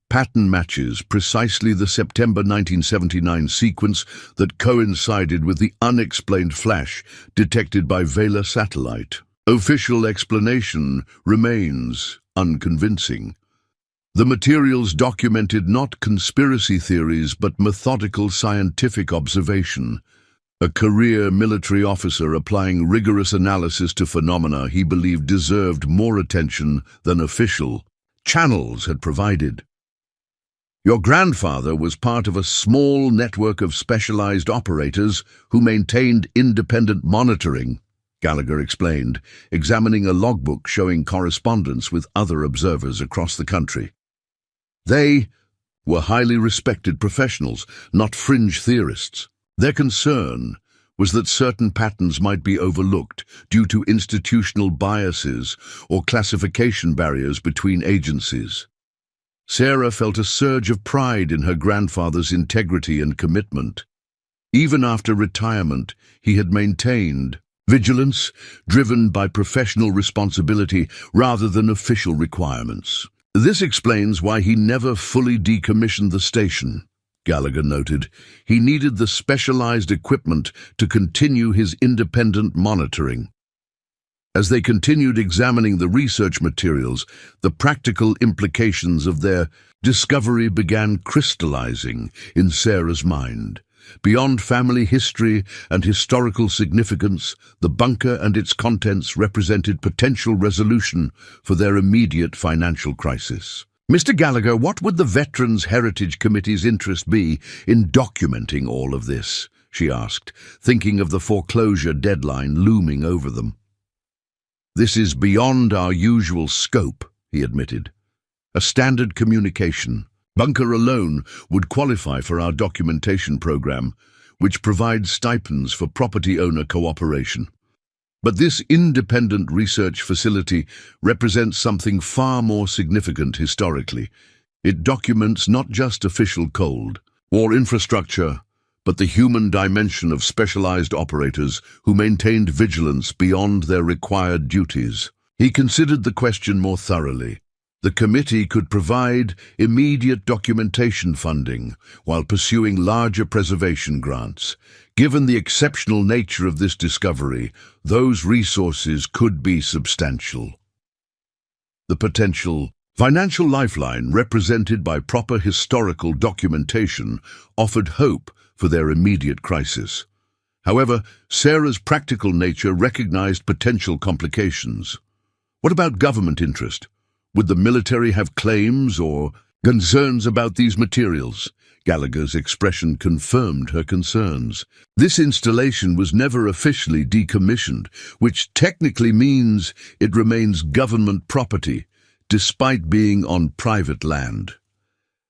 pattern matches precisely the September 1979 sequence that coincided with the unexplained flash detected by Vela satellite. Official explanation remains unconvincing. The materials documented not conspiracy theories but methodical scientific observation. A career military officer applying rigorous analysis to phenomena he believed deserved more attention than official channels had provided. "Your grandfather was part of a small network of specialized operators who maintained independent monitoring," Gallagher explained, examining a logbook showing correspondence with other observers across the country. They were highly respected professionals, not fringe theorists. Their concern was that certain patterns might be overlooked due to institutional biases or classification barriers between agencies. Sarah felt a surge of pride in her grandfather's integrity and commitment. Even after retirement, he had maintained vigilance driven by professional responsibility rather than official requirements. This explains why he never fully decommissioned the station, Gallagher noted. He needed the specialized equipment to continue his independent monitoring. As they continued examining the research materials, the practical implications of their discovery began crystallizing in Sarah's mind. Beyond family history and historical significance, the bunker and its contents represented potential resolution for their immediate financial crisis. "Mr. Gallagher, what would the Veterans Heritage Committee's interest be in documenting all of this?" she asked, thinking of the foreclosure deadline looming over them. "This is beyond our usual scope," he admitted. "A standard communication. Bunker alone would qualify for our documentation program, which provides stipends for property owner cooperation. But this independent research facility represents something far more significant historically. It documents not just official cold war infrastructure, but the human dimension of specialized operators who maintained vigilance beyond their required duties. He considered the question more thoroughly. The committee could provide immediate documentation funding while pursuing larger preservation grants. Given the exceptional nature of this discovery, those resources could be substantial. The potential financial lifeline, represented by proper historical documentation, offered hope for their immediate crisis. However, Sarah's practical nature recognized potential complications. What about government interest? Would the military have claims or concerns about these materials? Gallagher's expression confirmed her concerns. This installation was never officially decommissioned, which technically means it remains government property, despite being on private land.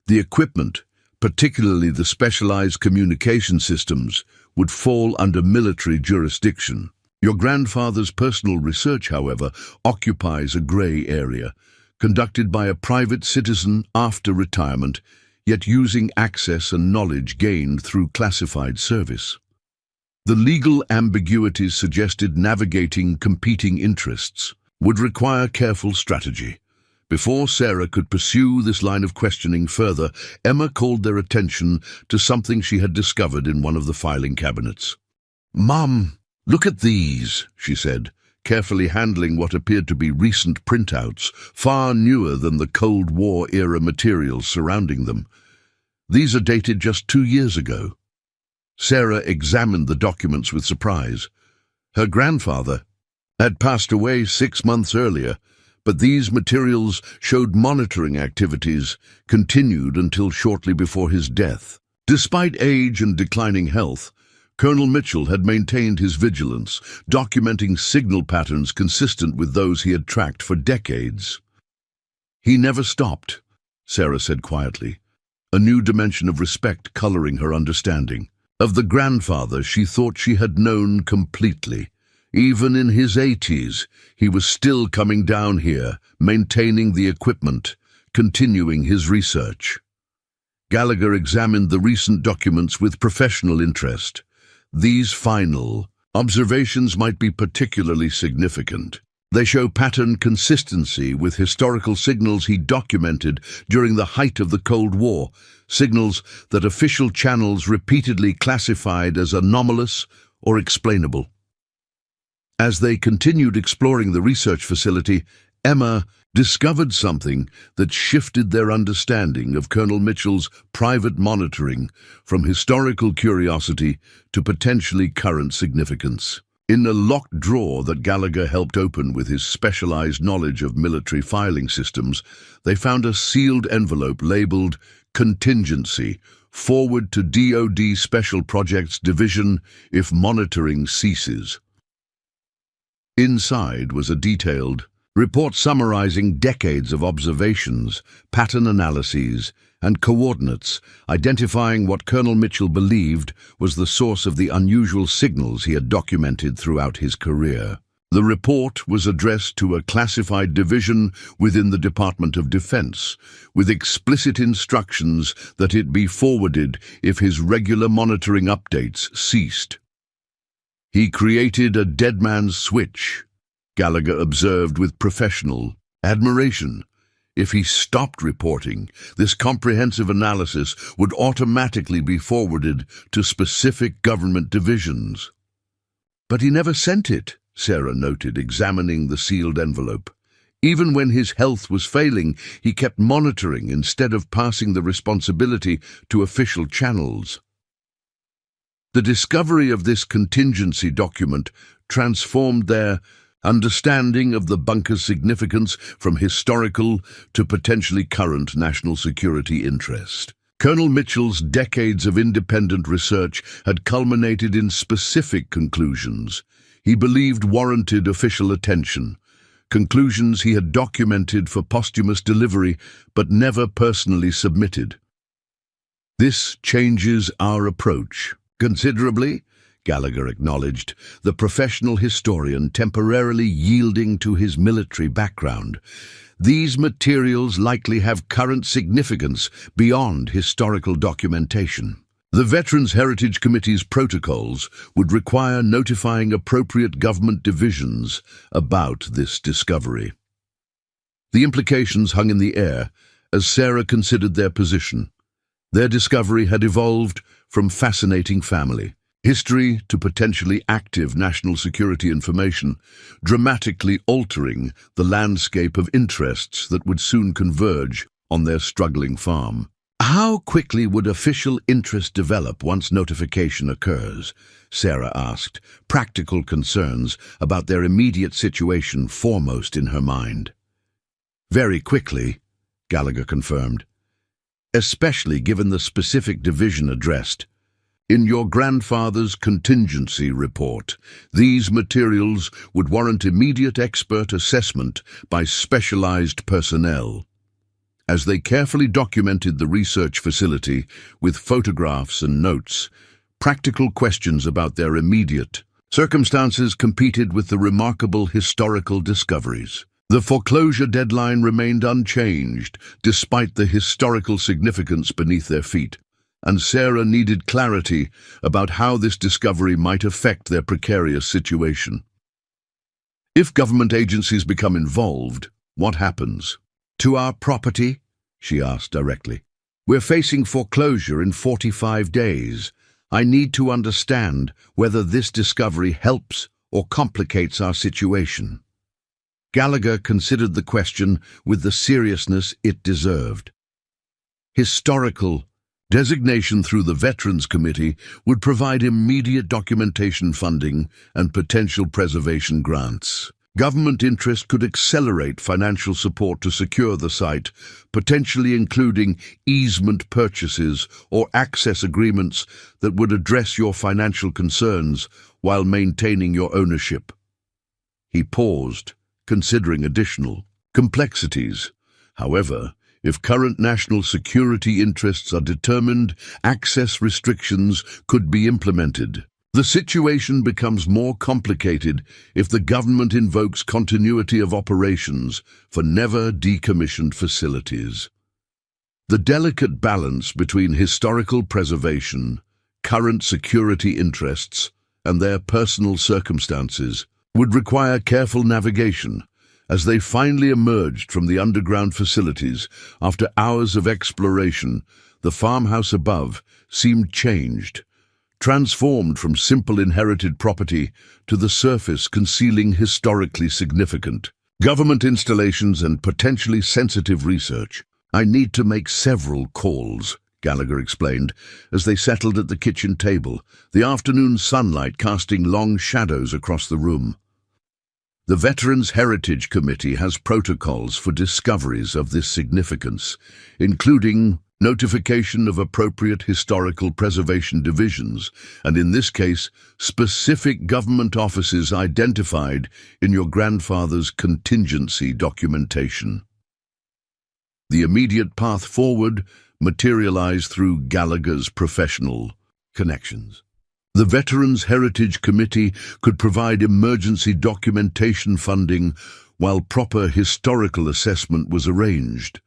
The equipment, particularly the specialized communication systems, would fall under military jurisdiction. Your grandfather's personal research, however, occupies a gray area, conducted by a private citizen after retirement, yet using access and knowledge gained through classified service. The legal ambiguities suggested navigating competing interests would require careful strategy. Before Sarah could pursue this line of questioning further, Emma called their attention to something she had discovered in one of the filing cabinets. "Mum, look at these," she said, carefully handling what appeared to be recent printouts, far newer than the Cold War-era materials surrounding them. "These are dated just 2 years ago." Sarah examined the documents with surprise. Her grandfather had passed away 6 months earlier, but these materials showed monitoring activities continued until shortly before his death. Despite age and declining health, Colonel Mitchell had maintained his vigilance, documenting signal patterns consistent with those he had tracked for decades. "He never stopped," Sarah said quietly, a new dimension of respect coloring her understanding. Of the grandfather she thought she had known completely. Even in his 80s, he was still coming down here, maintaining the equipment, continuing his research. Gallagher examined the recent documents with professional interest. These final observations might be particularly significant. They show pattern consistency with historical signals he documented during the height of the Cold War, signals that official channels repeatedly classified as anomalous or explainable. As they continued exploring the research facility, Emma discovered something that shifted their understanding of Colonel Mitchell's private monitoring from historical curiosity to potentially current significance. In a locked drawer that Gallagher helped open with his specialized knowledge of military filing systems, they found a sealed envelope labeled "Contingency, forward to DoD Special Projects Division if monitoring ceases." Inside was a detailed report summarizing decades of observations, pattern analyses, and coordinates, identifying what Colonel Mitchell believed was the source of the unusual signals he had documented throughout his career. The report was addressed to a classified division within the Department of Defense, with explicit instructions that it be forwarded if his regular monitoring updates ceased. "He created a dead man's switch," Gallagher observed with professional admiration. If he stopped reporting, this comprehensive analysis would automatically be forwarded to specific government divisions. "But he never sent it," Sarah noted, examining the sealed envelope. Even when his health was failing, he kept monitoring instead of passing the responsibility to official channels. The discovery of this contingency document transformed their understanding of the bunker's significance from historical to potentially current national security interest. Colonel Mitchell's decades of independent research had culminated in specific conclusions he believed warranted official attention, conclusions he had documented for posthumous delivery but never personally submitted. "This changes our approach considerably," Gallagher acknowledged, the professional historian temporarily yielding to his military background. "These materials likely have current significance beyond historical documentation." The Veterans Heritage Committee's protocols would require notifying appropriate government divisions about this discovery. The implications hung in the air as Sarah considered their position. Their discovery had evolved from fascinating family history to potentially active national security information, dramatically altering the landscape of interests that would soon converge on their struggling farm. How quickly would official interest develop once notification occurs? Sarah asked, practical concerns about their immediate situation foremost in her mind. Very quickly, Gallagher confirmed, especially given the specific division addressed. In your grandfather's contingency report, these materials would warrant immediate expert assessment by specialized personnel. As they carefully documented the research facility with photographs and notes, practical questions about their immediate circumstances competed with the remarkable historical discoveries. The foreclosure deadline remained unchanged, despite the historical significance beneath their feet, and Sarah needed clarity about how this discovery might affect their precarious situation. If government agencies become involved, what happens? To our property? She asked directly. We're facing foreclosure in 45 days. I need to understand whether this discovery helps or complicates our situation. Gallagher considered the question with the seriousness it deserved. Historical designation through the Veterans Committee would provide immediate documentation funding and potential preservation grants. Government interest could accelerate financial support to secure the site, potentially including easement purchases or access agreements that would address your financial concerns while maintaining your ownership. He paused, considering additional complexities. However, if current national security interests are determined, access restrictions could be implemented. The situation becomes more complicated if the government invokes continuity of operations for never decommissioned facilities. The delicate balance between historical preservation, current security interests, and their personal circumstances would require careful navigation. As they finally emerged from the underground facilities after hours of exploration, the farmhouse above seemed changed, transformed from simple inherited property to the surface concealing historically significant government installations and potentially sensitive research. I need to make several calls, Gallagher explained, as they settled at the kitchen table, the afternoon sunlight casting long shadows across the room. The Veterans Heritage Committee has protocols for discoveries of this significance, including notification of appropriate historical preservation divisions, and in this case, specific government offices identified in your grandfather's contingency documentation. The immediate path forward materialized through Gallagher's professional connections. The Veterans Heritage Committee could provide emergency documentation funding while proper historical assessment was arranged.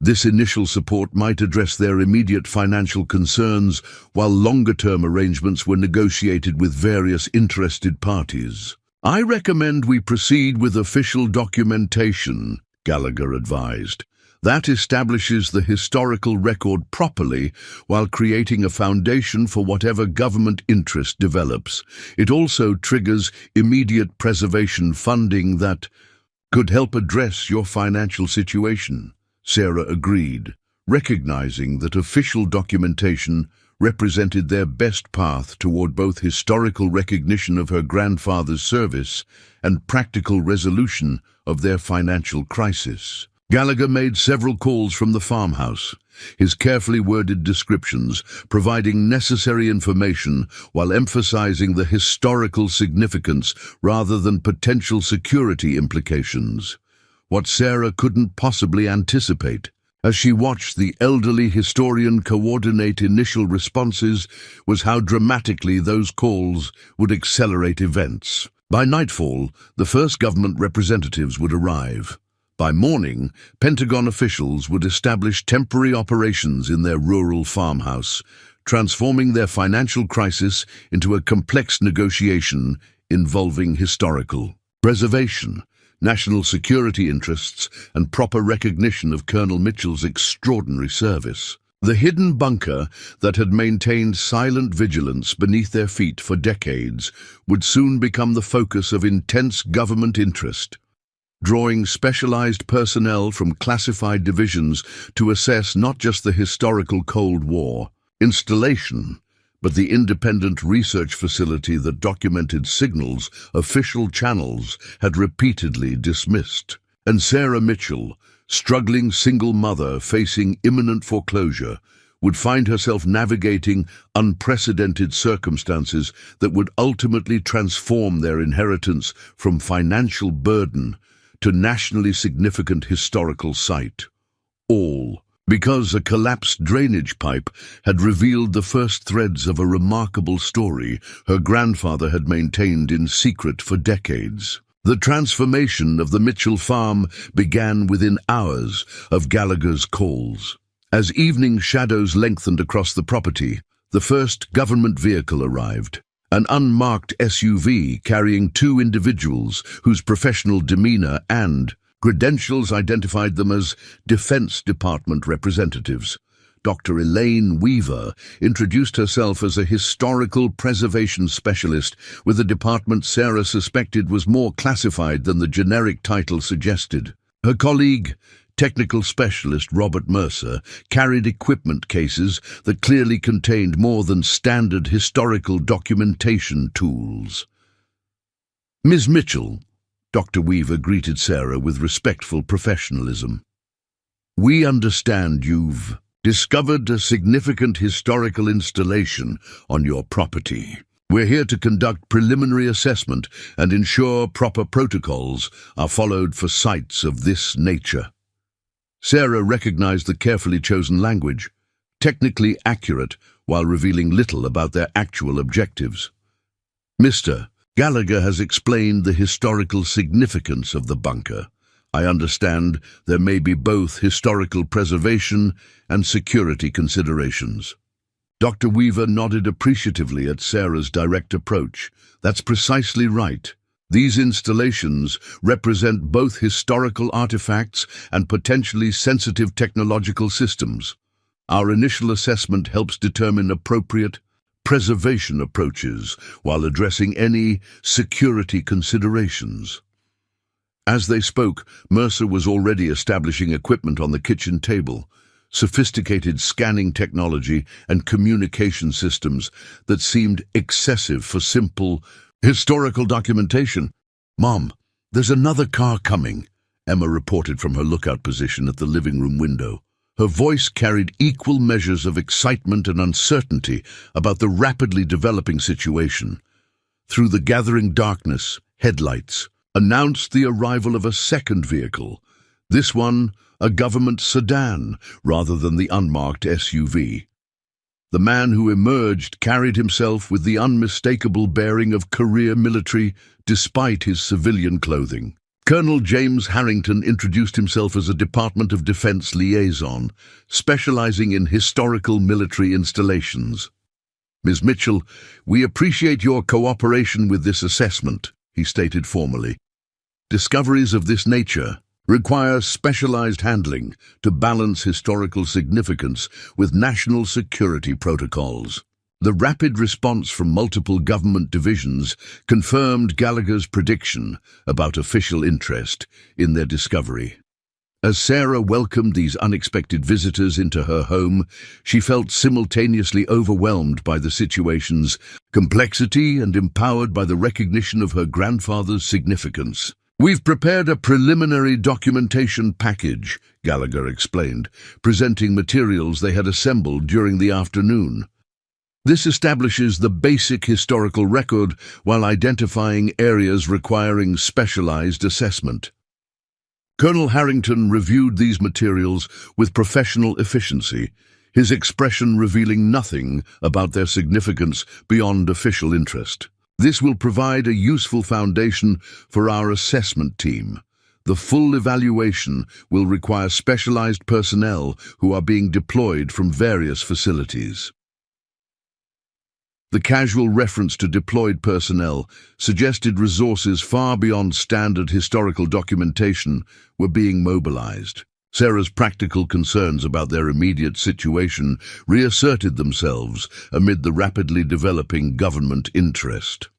This initial support might address their immediate financial concerns, while longer-term arrangements were negotiated with various interested parties. I recommend we proceed with official documentation, Gallagher advised. That establishes the historical record properly while creating a foundation for whatever government interest develops. It also triggers immediate preservation funding that could help address your financial situation. Sarah agreed, recognizing that official documentation represented their best path toward both historical recognition of her grandfather's service and practical resolution of their financial crisis. Gallagher made several calls from the farmhouse, his carefully worded descriptions providing necessary information while emphasizing the historical significance rather than potential security implications. What Sarah couldn't possibly anticipate, as she watched the elderly historian coordinate initial responses, was how dramatically those calls would accelerate events. By nightfall, the first government representatives would arrive. By morning, Pentagon officials would establish temporary operations in their rural farmhouse, transforming their financial crisis into a complex negotiation involving historical preservation, national security interests, and proper recognition of Colonel Mitchell's extraordinary service. The hidden bunker that had maintained silent vigilance beneath their feet for decades would soon become the focus of intense government interest, drawing specialized personnel from classified divisions to assess not just the historical Cold War installation, but the independent research facility that documented signals official channels had repeatedly dismissed. And Sarah Mitchell, struggling single mother facing imminent foreclosure, would find herself navigating unprecedented circumstances that would ultimately transform their inheritance from financial burden to nationally significant historical site. All because a collapsed drainage pipe had revealed the first threads of a remarkable story her grandfather had maintained in secret for decades. The transformation of the Mitchell farm began within hours of Gallagher's calls. As evening shadows lengthened across the property, the first government vehicle arrived, an unmarked SUV carrying two individuals whose professional demeanor and credentials identified them as Defense Department representatives. Dr. Elaine Weaver introduced herself as a historical preservation specialist with a department Sarah suspected was more classified than the generic title suggested. Her colleague, technical specialist Robert Mercer, carried equipment cases that clearly contained more than standard historical documentation tools. "Ms. Mitchell," Dr. Weaver greeted Sarah with respectful professionalism. "We understand you've discovered a significant historical installation on your property. We're here to conduct preliminary assessment and ensure proper protocols are followed for sites of this nature." Sarah recognized the carefully chosen language, technically accurate while revealing little about their actual objectives. "Mr. Gallagher has explained the historical significance of the bunker. I understand there may be both historical preservation and security considerations." Dr. Weaver nodded appreciatively at Sarah's direct approach. "That's precisely right. These installations represent both historical artifacts and potentially sensitive technological systems. Our initial assessment helps determine appropriate preservation approaches while addressing any security considerations." As they spoke, Mercer was already establishing equipment on the kitchen table, sophisticated scanning technology and communication systems that seemed excessive for simple historical documentation. "Mom, there's another car coming," Emma reported from her lookout position at the living room window. Her voice carried equal measures of excitement and uncertainty about the rapidly developing situation. Through the gathering darkness, headlights announced the arrival of a second vehicle, this one a government sedan rather than the unmarked SUV. The man who emerged carried himself with the unmistakable bearing of career military despite his civilian clothing. Colonel James Harrington introduced himself as a Department of Defense liaison, specializing in historical military installations. "Ms. Mitchell, we appreciate your cooperation with this assessment," he stated formally. "Discoveries of this nature require specialized handling to balance historical significance with national security protocols." The rapid response from multiple government divisions confirmed Gallagher's prediction about official interest in their discovery. As Sarah welcomed these unexpected visitors into her home, she felt simultaneously overwhelmed by the situation's complexity and empowered by the recognition of her grandfather's significance. "We've prepared a preliminary documentation package," Gallagher explained, presenting materials they had assembled during the afternoon. "This establishes the basic historical record while identifying areas requiring specialized assessment." Colonel Harrington reviewed these materials with professional efficiency, his expression revealing nothing about their significance beyond official interest. "This will provide a useful foundation for our assessment team. The full evaluation will require specialized personnel who are being deployed from various facilities." The casual reference to deployed personnel suggested resources far beyond standard historical documentation were being mobilized. Sarah's practical concerns about their immediate situation reasserted themselves amid the rapidly developing government interest.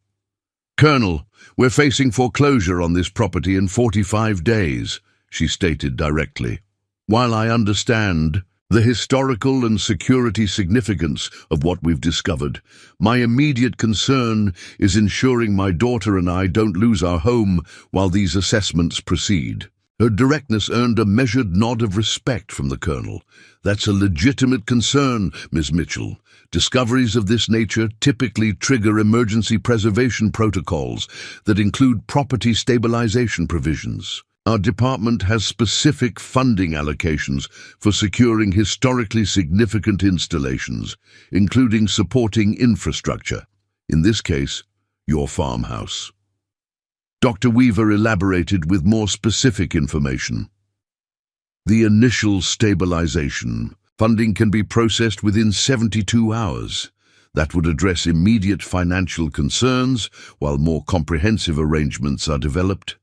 "Colonel, we're facing foreclosure on this property in 45 days, she stated directly. "While I understand the historical and security significance of what we've discovered, my immediate concern is ensuring my daughter and I don't lose our home while these assessments proceed." Her directness earned a measured nod of respect from the colonel. "That's a legitimate concern, Ms. Mitchell. Discoveries of this nature typically trigger emergency preservation protocols that include property stabilization provisions. Our department has specific funding allocations for securing historically significant installations, including supporting infrastructure. In this case, your farmhouse." Dr. Weaver elaborated with more specific information. "The initial stabilization funding can be processed within 72 hours. That would address immediate financial concerns while more comprehensive arrangements are developed.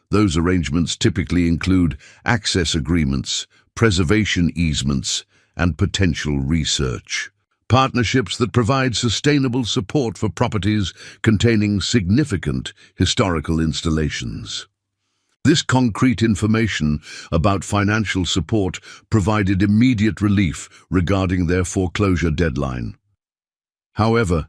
Those arrangements typically include access agreements, preservation easements, and potential research. Partnerships that provide sustainable support for properties containing significant historical installations." This concrete information about financial support provided immediate relief regarding their foreclosure deadline. However,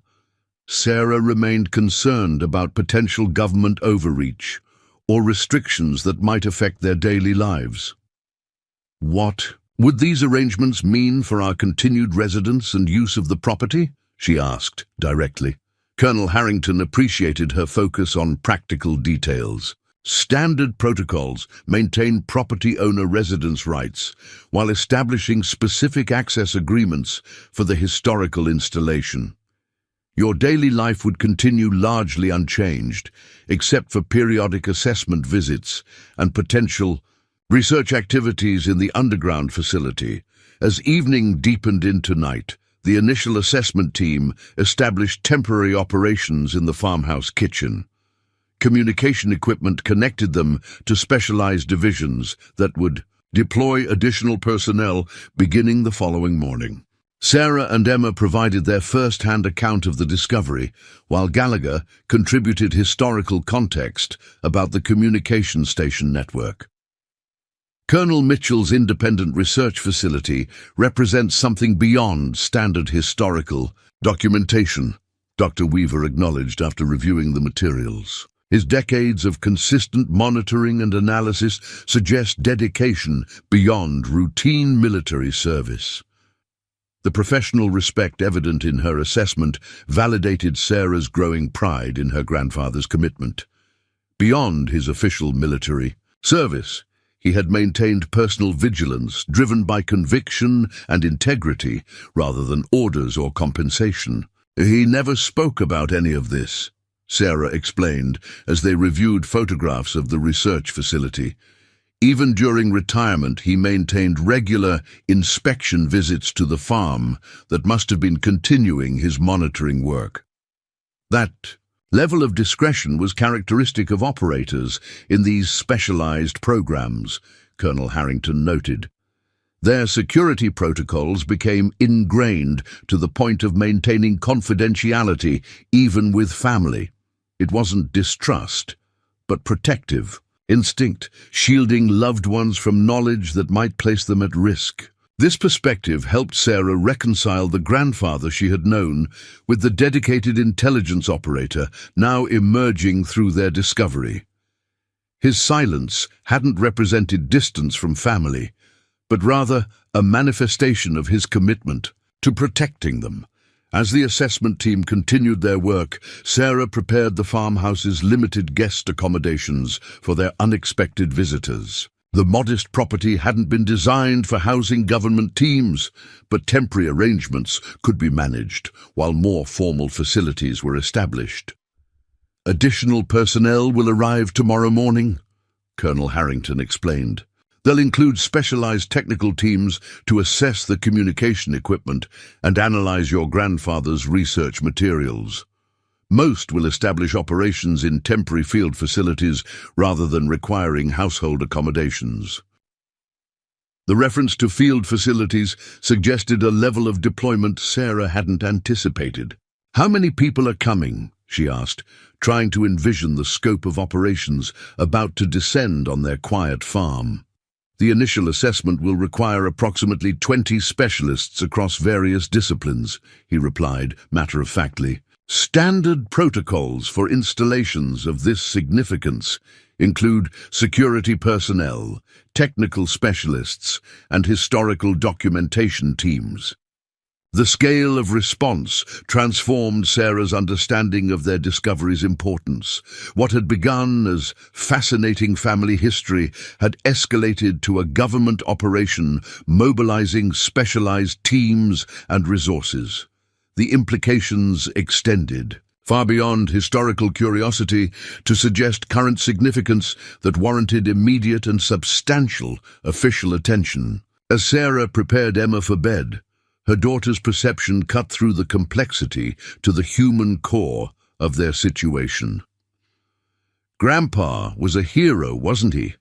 Sarah remained concerned about potential government overreach or restrictions that might affect their daily lives. "What would these arrangements mean for our continued residence and use of the property?" she asked directly. Colonel Harrington appreciated her focus on practical details. "Standard protocols maintain property owner residence rights while establishing specific access agreements for the historical installation. Your daily life would continue largely unchanged, except for periodic assessment visits and potential research activities in the underground facility. As evening deepened into night, the initial assessment team established temporary operations in the farmhouse kitchen. Communication equipment connected them to specialized divisions that would deploy additional personnel beginning the following morning. Sarah and Emma provided their first-hand account of the discovery, while Gallagher contributed historical context about the communication station network. Colonel Mitchell's independent research facility represents something beyond standard historical documentation, Dr. Weaver acknowledged after reviewing the materials. His decades of consistent monitoring and analysis suggest dedication beyond routine military service. The professional respect evident in her assessment validated Sarah's growing pride in her grandfather's commitment. Beyond his official military service, he had maintained personal vigilance driven by conviction and integrity rather than orders or compensation. "He never spoke about any of this," Sarah explained as they reviewed photographs of the research facility. "Even during retirement, he maintained regular inspection visits to the farm that must have been continuing his monitoring work." That level of discretion was characteristic of operators in these specialized programs, Colonel Harrington noted. Their security protocols became ingrained to the point of maintaining confidentiality even with family. It wasn't distrust, but protective instinct, shielding loved ones from knowledge that might place them at risk. This perspective helped Sarah reconcile the grandfather she had known with the dedicated intelligence operator now emerging through their discovery. His silence hadn't represented distance from family, but rather a manifestation of his commitment to protecting them. As the assessment team continued their work, Sarah prepared the farmhouse's limited guest accommodations for their unexpected visitors. The modest property hadn't been designed for housing government teams, but temporary arrangements could be managed while more formal facilities were established. "Additional personnel will arrive tomorrow morning," Colonel Harrington explained. They'll include specialized technical teams to assess the communication equipment and analyze your grandfather's research materials. Most will establish operations in temporary field facilities rather than requiring household accommodations. The reference to field facilities suggested a level of deployment Sarah hadn't anticipated. "How many people are coming?" she asked, trying to envision the scope of operations about to descend on their quiet farm. "The initial assessment will require approximately 20 specialists across various disciplines," he replied, matter-of-factly. "Standard protocols for installations of this significance include security personnel, technical specialists, and historical documentation teams." The scale of response transformed Sarah's understanding of their discovery's importance. What had begun as fascinating family history had escalated to a government operation mobilizing specialized teams and resources. The implications extended far beyond historical curiosity to suggest current significance that warranted immediate and substantial official attention. As Sarah prepared Emma for bed, her daughter's perception cut through the complexity to the human core of their situation. Grandpa was a hero, wasn't he?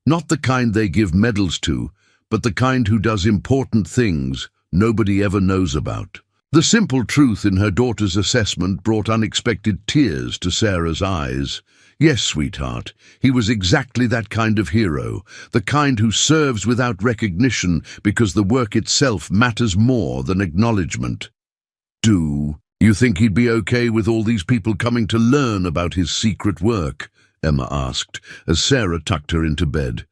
Not the kind they give medals to, but the kind who does important things nobody ever knows about. The simple truth in her daughter's assessment brought unexpected tears to Sarah's eyes. Yes, sweetheart, he was exactly that kind of hero, the kind who serves without recognition because the work itself matters more than acknowledgement. "Do you think he'd be okay with all these people coming to learn about his secret work?" Emma asked, as Sarah tucked her into bed.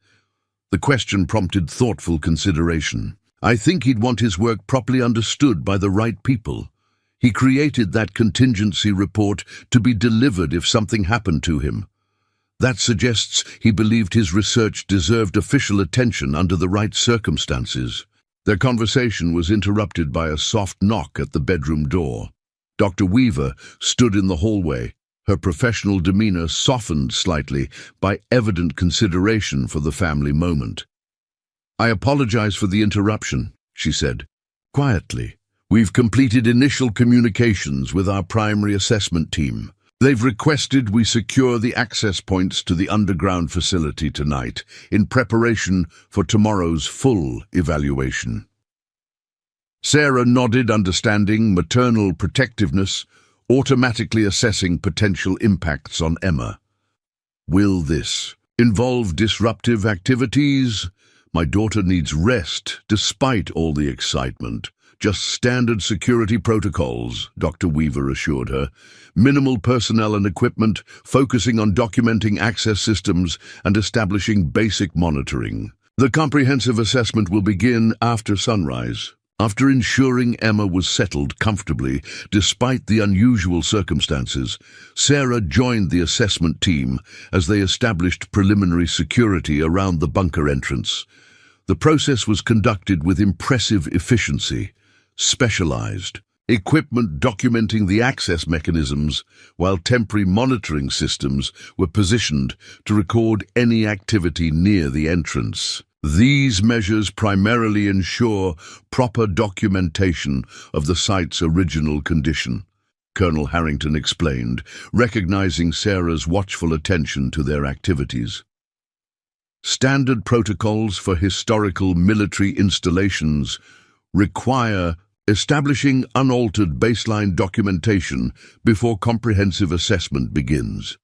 The question prompted thoughtful consideration. "I think he'd want his work properly understood by the right people. He created that contingency report to be delivered if something happened to him. That suggests he believed his research deserved official attention under the right circumstances." Their conversation was interrupted by a soft knock at the bedroom door. Dr. Weaver stood in the hallway, her professional demeanor softened slightly by evident consideration for the family moment. "I apologize for the interruption," she said, quietly. "We've completed initial communications with our primary assessment team. They've requested we secure the access points to the underground facility tonight in preparation for tomorrow's full evaluation." Sarah nodded, understanding maternal protectiveness, automatically assessing potential impacts on Emma. "Will this involve disruptive activities? My daughter needs rest despite all the excitement. Just standard security protocols," Dr. Weaver assured her. "Minimal personnel and equipment, focusing on documenting access systems and establishing basic monitoring. The comprehensive assessment will begin after sunrise." After ensuring Emma was settled comfortably, despite the unusual circumstances, Sarah joined the assessment team as they established preliminary security around the bunker entrance. The process was conducted with impressive efficiency. Specialized equipment documenting the access mechanisms, while temporary monitoring systems were positioned to record any activity near the entrance. These measures primarily ensure proper documentation of the site's original condition, Colonel Harrington explained, recognizing Sarah's watchful attention to their activities. Standard protocols for historical military installations require establishing unaltered baseline documentation before comprehensive assessment begins.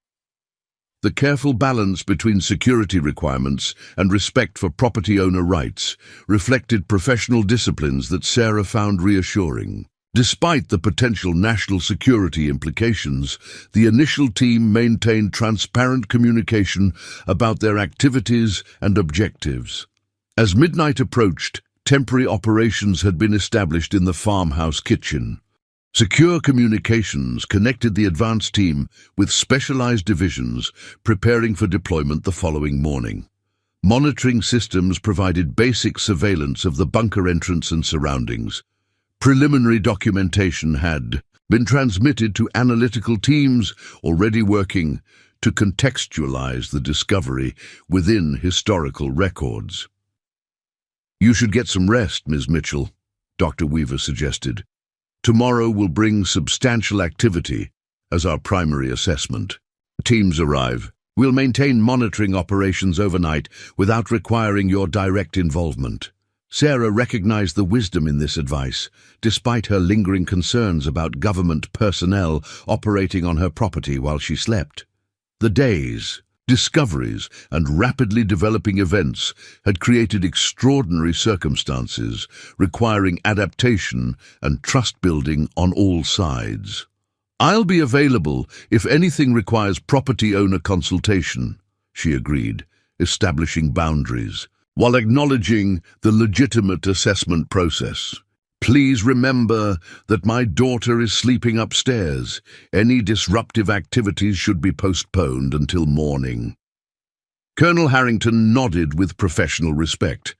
The careful balance between security requirements and respect for property owner rights reflected professional disciplines that Sarah found reassuring. Despite the potential national security implications, the initial team maintained transparent communication about their activities and objectives. As midnight approached, temporary operations had been established in the farmhouse kitchen. Secure communications connected the advance team with specialized divisions preparing for deployment the following morning. Monitoring systems provided basic surveillance of the bunker entrance and surroundings. Preliminary documentation had been transmitted to analytical teams already working to contextualize the discovery within historical records. "You should get some rest, Ms. Mitchell," Dr. Weaver suggested. "Tomorrow will bring substantial activity as our primary assessment. Teams arrive. We'll maintain monitoring operations overnight without requiring your direct involvement." Sarah recognized the wisdom in this advice, despite her lingering concerns about government personnel operating on her property while she slept. The days, discoveries, and rapidly developing events had created extraordinary circumstances requiring adaptation and trust-building on all sides. "I'll be available if anything requires property owner consultation," she agreed, establishing boundaries, while acknowledging the legitimate assessment process. "Please remember that my daughter is sleeping upstairs. Any disruptive activities should be postponed until morning." Colonel Harrington nodded with professional respect.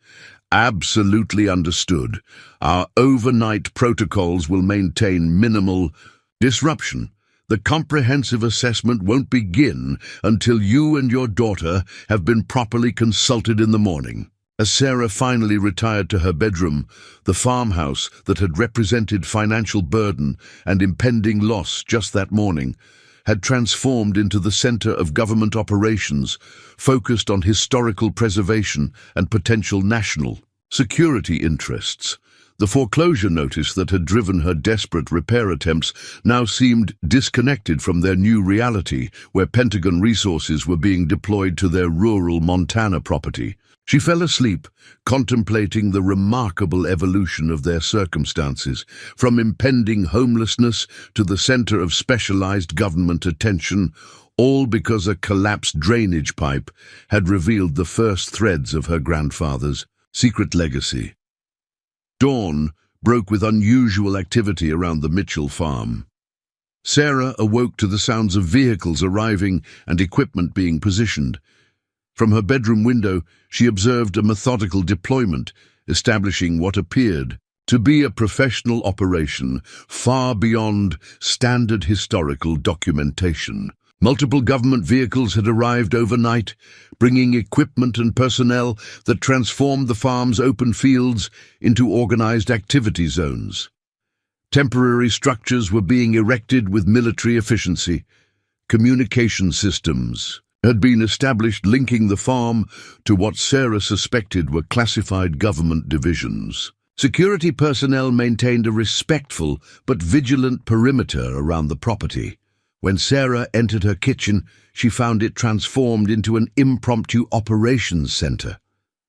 "Absolutely understood. Our overnight protocols will maintain minimal disruption. The comprehensive assessment won't begin until you and your daughter have been properly consulted in the morning." As Sarah finally retired to her bedroom, the farmhouse that had represented financial burden and impending loss just that morning had transformed into the center of government operations, focused on historical preservation and potential national security interests. The foreclosure notice that had driven her desperate repair attempts now seemed disconnected from their new reality, where Pentagon resources were being deployed to their rural Montana property. She fell asleep, contemplating the remarkable evolution of their circumstances, from impending homelessness to the center of specialized government attention, all because a collapsed drainage pipe had revealed the first threads of her grandfather's secret legacy. Dawn broke with unusual activity around the Mitchell farm. Sarah awoke to the sounds of vehicles arriving and equipment being positioned. From her bedroom window, she observed a methodical deployment, establishing what appeared to be a professional operation far beyond standard historical documentation. Multiple government vehicles had arrived overnight, bringing equipment and personnel that transformed the farm's open fields into organized activity zones. Temporary structures were being erected with military efficiency. Communication systems had been established linking the farm to what Sarah suspected were classified government divisions. Security personnel maintained a respectful but vigilant perimeter around the property. When Sarah entered her kitchen, she found it transformed into an impromptu operations center.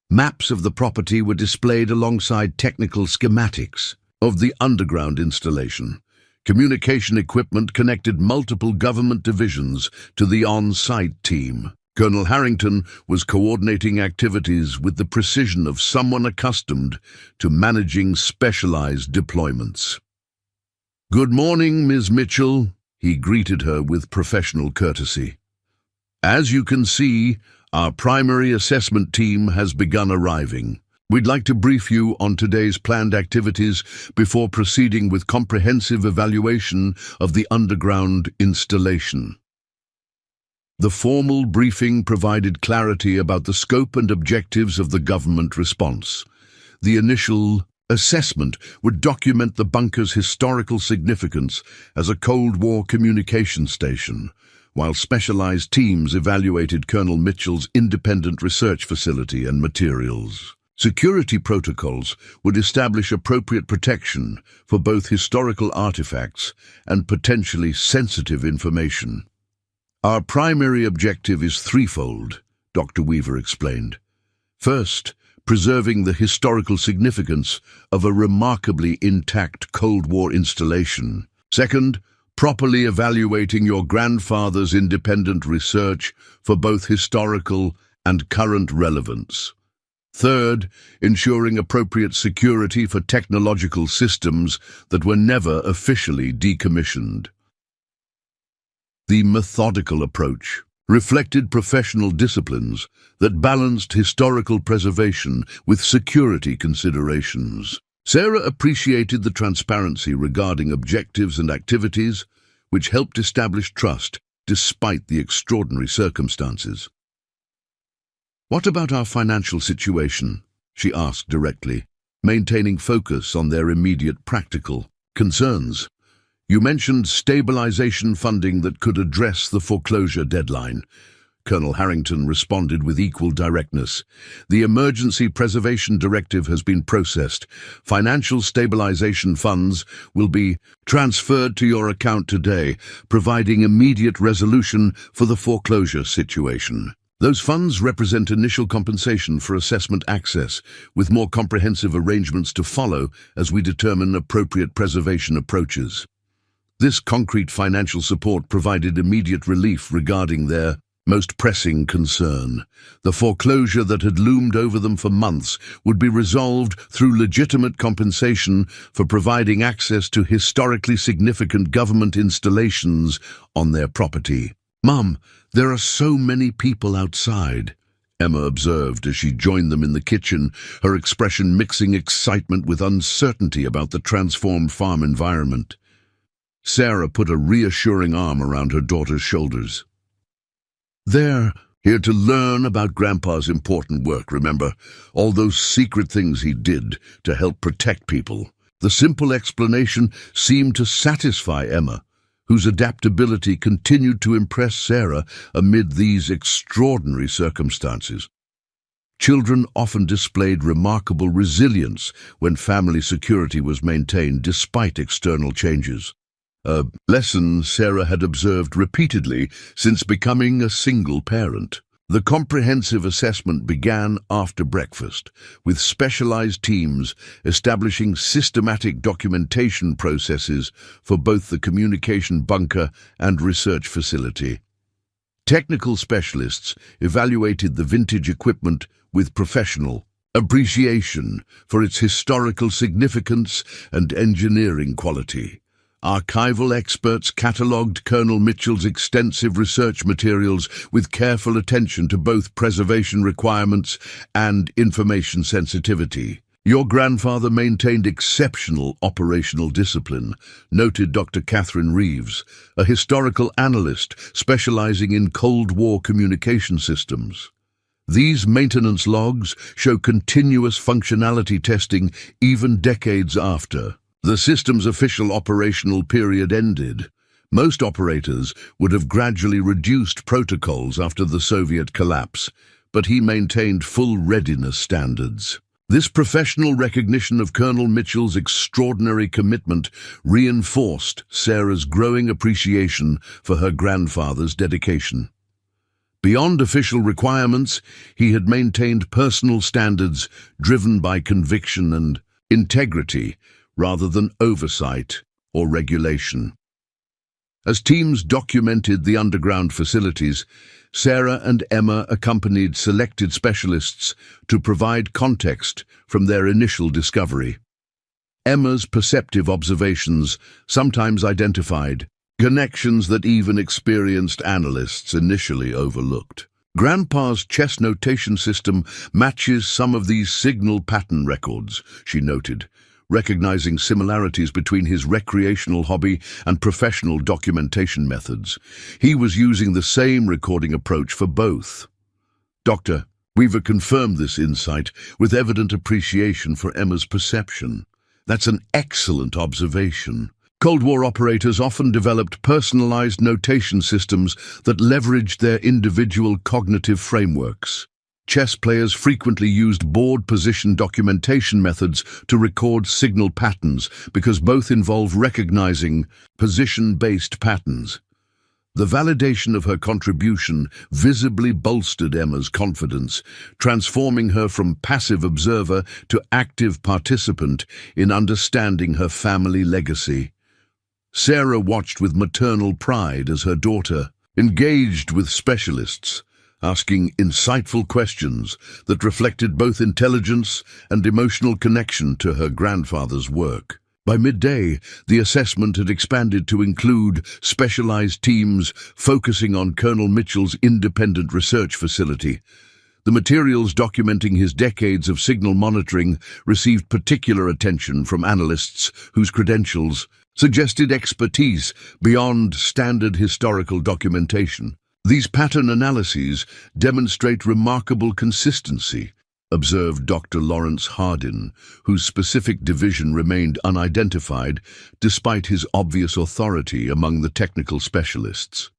Maps of the property were displayed alongside technical schematics of the underground installation. Communication equipment connected multiple government divisions to the on-site team. Colonel Harrington was coordinating activities with the precision of someone accustomed to managing specialized deployments. "Good morning, Ms. Mitchell," he greeted her with professional courtesy. "As you can see, our primary assessment team has begun arriving. We'd like to brief you on today's planned activities before proceeding with comprehensive evaluation of the underground installation." The formal briefing provided clarity about the scope and objectives of the government response. The initial assessment would document the bunker's historical significance as a Cold War communication station, while specialized teams evaluated Colonel Mitchell's independent research facility and materials. Security protocols would establish appropriate protection for both historical artifacts and potentially sensitive information. "Our primary objective is threefold," Dr. Weaver explained. "First, preserving the historical significance of a remarkably intact Cold War installation. Second, properly evaluating your grandfather's independent research for both historical and current relevance. Third, ensuring appropriate security for technological systems that were never officially decommissioned." The methodical approach reflected professional disciplines that balanced historical preservation with security considerations. Sarah appreciated the transparency regarding objectives and activities, which helped establish trust despite the extraordinary circumstances. "What about our financial situation?" she asked directly, maintaining focus on their immediate practical concerns. "You mentioned stabilization funding that could address the foreclosure deadline." Colonel Harrington responded with equal directness. "The Emergency Preservation Directive has been processed. Financial stabilization funds will be transferred to your account today, providing immediate resolution for the foreclosure situation. Those funds represent initial compensation for assessment access, with more comprehensive arrangements to follow as we determine appropriate preservation approaches." This concrete financial support provided immediate relief regarding their most pressing concern. The foreclosure that had loomed over them for months would be resolved through legitimate compensation for providing access to historically significant government installations on their property. "Mum, there are so many people outside," Emma observed as she joined them in the kitchen, her expression mixing excitement with uncertainty about the transformed farm environment. Sarah put a reassuring arm around her daughter's shoulders. "They're here to learn about Grandpa's important work, remember? All those secret things he did to help protect people." The simple explanation seemed to satisfy Emma, whose adaptability continued to impress Sarah amid these extraordinary circumstances. Children often displayed remarkable resilience when family security was maintained despite external changes. A lesson Sarah had observed repeatedly since becoming a single parent. The comprehensive assessment began after breakfast, with specialized teams establishing systematic documentation processes for both the communication bunker and research facility. Technical specialists evaluated the vintage equipment with professional appreciation for its historical significance and engineering quality. Archival experts catalogued Colonel Mitchell's extensive research materials with careful attention to both preservation requirements and information sensitivity. "Your grandfather maintained exceptional operational discipline," noted Dr. Catherine Reeves, a historical analyst specializing in Cold War communication systems. "These maintenance logs show continuous functionality testing even decades after the system's official operational period ended. Most operators would have gradually reduced protocols after the Soviet collapse, but he maintained full readiness standards." This professional recognition of Colonel Mitchell's extraordinary commitment reinforced Sarah's growing appreciation for her grandfather's dedication. Beyond official requirements, he had maintained personal standards driven by conviction and integrity, rather than oversight or regulation. As teams documented the underground facilities, Sarah and Emma accompanied selected specialists to provide context from their initial discovery. Emma's perceptive observations sometimes identified connections that even experienced analysts initially overlooked. "Grandpa's chess notation system matches some of these signal pattern records," she noted, recognizing similarities between his recreational hobby and professional documentation methods. He was using the same recording approach for both. Dr. Weaver confirmed this insight with evident appreciation for Emma's perception. "That's an excellent observation. Cold War operators often developed personalized notation systems that leveraged their individual cognitive frameworks. Chess players frequently used board position documentation methods to record signal patterns because both involve recognizing position-based patterns." The validation of her contribution visibly bolstered Emma's confidence, transforming her from passive observer to active participant in understanding her family legacy. Sarah watched with maternal pride as her daughter engaged with specialists, asking insightful questions that reflected both intelligence and emotional connection to her grandfather's work. By midday, the assessment had expanded to include specialized teams focusing on Colonel Mitchell's independent research facility. The materials documenting his decades of signal monitoring received particular attention from analysts whose credentials suggested expertise beyond standard historical documentation. These pattern analyses demonstrate remarkable consistency, observed Dr. Lawrence Hardin, whose specific division remained unidentified despite his obvious authority among the technical specialists.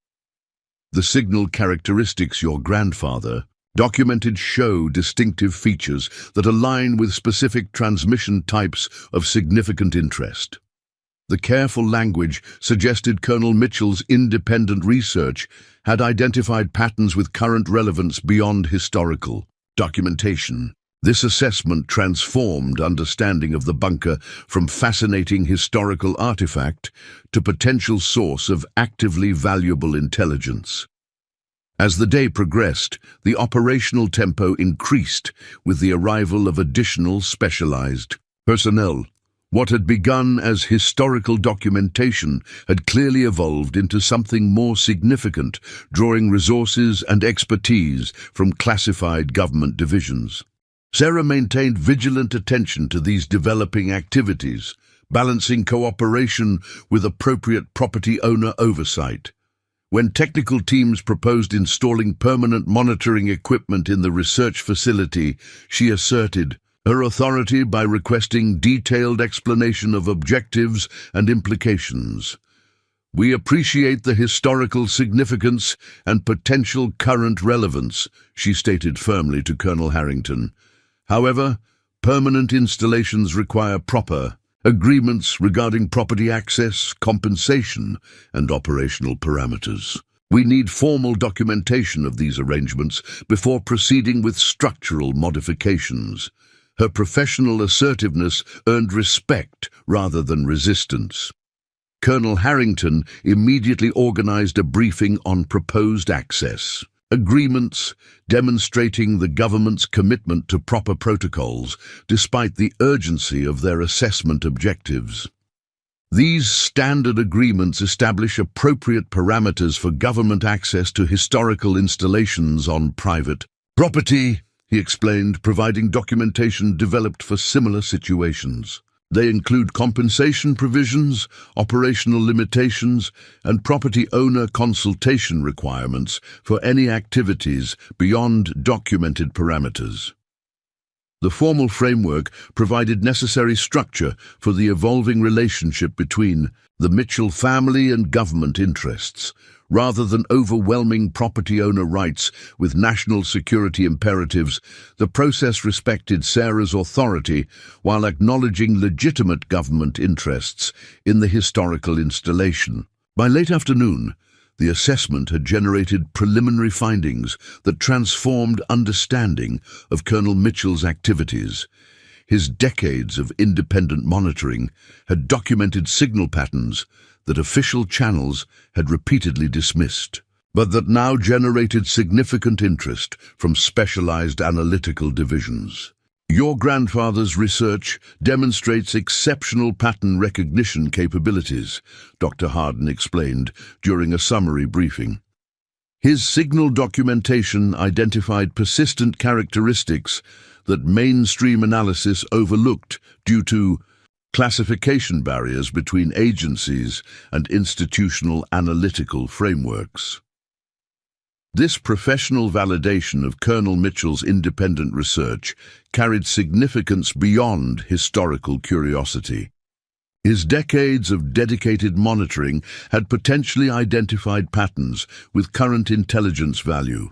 The signal characteristics your grandfather documented show distinctive features that align with specific transmission types of significant interest. The careful language suggested Colonel Mitchell's independent research had identified patterns with current relevance beyond historical documentation. This assessment transformed understanding of the bunker from fascinating historical artifact to potential source of actively valuable intelligence. As the day progressed, the operational tempo increased with the arrival of additional specialized personnel. What had begun as historical documentation had clearly evolved into something more significant, drawing resources and expertise from classified government divisions. Sarah maintained vigilant attention to these developing activities, balancing cooperation with appropriate property owner oversight. When technical teams proposed installing permanent monitoring equipment in the research facility, she asserted her authority by requesting detailed explanation of objectives and implications. "We appreciate the historical significance and potential current relevance," she stated firmly to Colonel Harrington. "However, permanent installations require proper agreements regarding property access, compensation, and operational parameters. We need formal documentation of these arrangements before proceeding with structural modifications." Her professional assertiveness earned respect rather than resistance. Colonel Harrington immediately organized a briefing on proposed access agreements, demonstrating the government's commitment to proper protocols despite the urgency of their assessment objectives. These standard agreements establish appropriate parameters for government access to historical installations on private property, he explained, providing documentation developed for similar situations. They include compensation provisions, operational limitations, and property owner consultation requirements for any activities beyond documented parameters. The formal framework provided necessary structure for the evolving relationship between the Mitchell family and government interests, rather than overwhelming property owner rights with national security imperatives. The process respected Sarah's authority while acknowledging legitimate government interests in the historical installation. By late afternoon, the assessment had generated preliminary findings that transformed understanding of Colonel Mitchell's activities. His decades of independent monitoring had documented signal patterns that official channels had repeatedly dismissed, but that now generated significant interest from specialized analytical divisions. "Your grandfather's research demonstrates exceptional pattern recognition capabilities," Dr. Hardin explained during a summary briefing. His signal documentation identified persistent characteristics that mainstream analysis overlooked due to classification barriers between agencies and institutional analytical frameworks. This professional validation of Colonel Mitchell's independent research carried significance beyond historical curiosity. His decades of dedicated monitoring had potentially identified patterns with current intelligence value,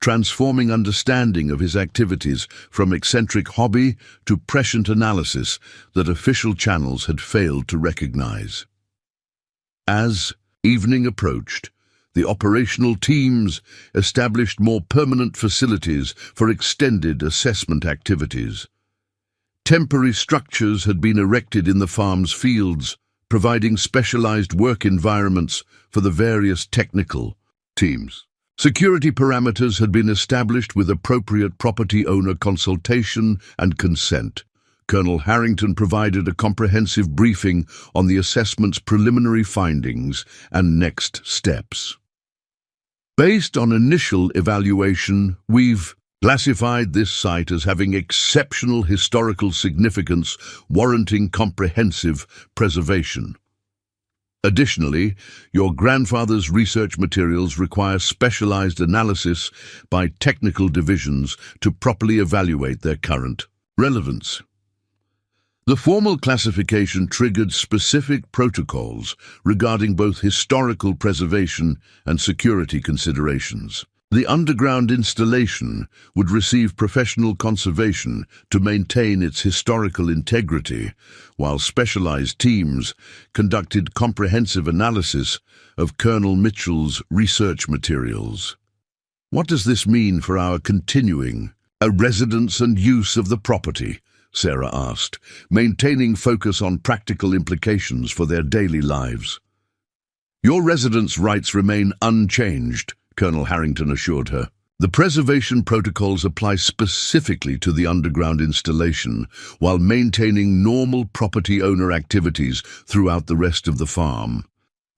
transforming understanding of his activities from eccentric hobby to prescient analysis that official channels had failed to recognize. As evening approached, the operational teams established more permanent facilities for extended assessment activities. Temporary structures had been erected in the farm's fields, providing specialized work environments for the various technical teams. Security parameters had been established with appropriate property owner consultation and consent. Colonel Harrington provided a comprehensive briefing on the assessment's preliminary findings and next steps. "Based on initial evaluation, we've classified this site as having exceptional historical significance, warranting comprehensive preservation." Additionally, your grandfather's research materials require specialized analysis by technical divisions to properly evaluate their current relevance. The formal classification triggered specific protocols regarding both historical preservation and security considerations. The underground installation would receive professional conservation to maintain its historical integrity, while specialized teams conducted comprehensive analysis of Colonel Mitchell's research materials. What does this mean for our continuing residence and use of the property? Sarah asked, maintaining focus on practical implications for their daily lives. Your residence rights remain unchanged, Colonel Harrington assured her. The preservation protocols apply specifically to the underground installation, while maintaining normal property owner activities throughout the rest of the farm.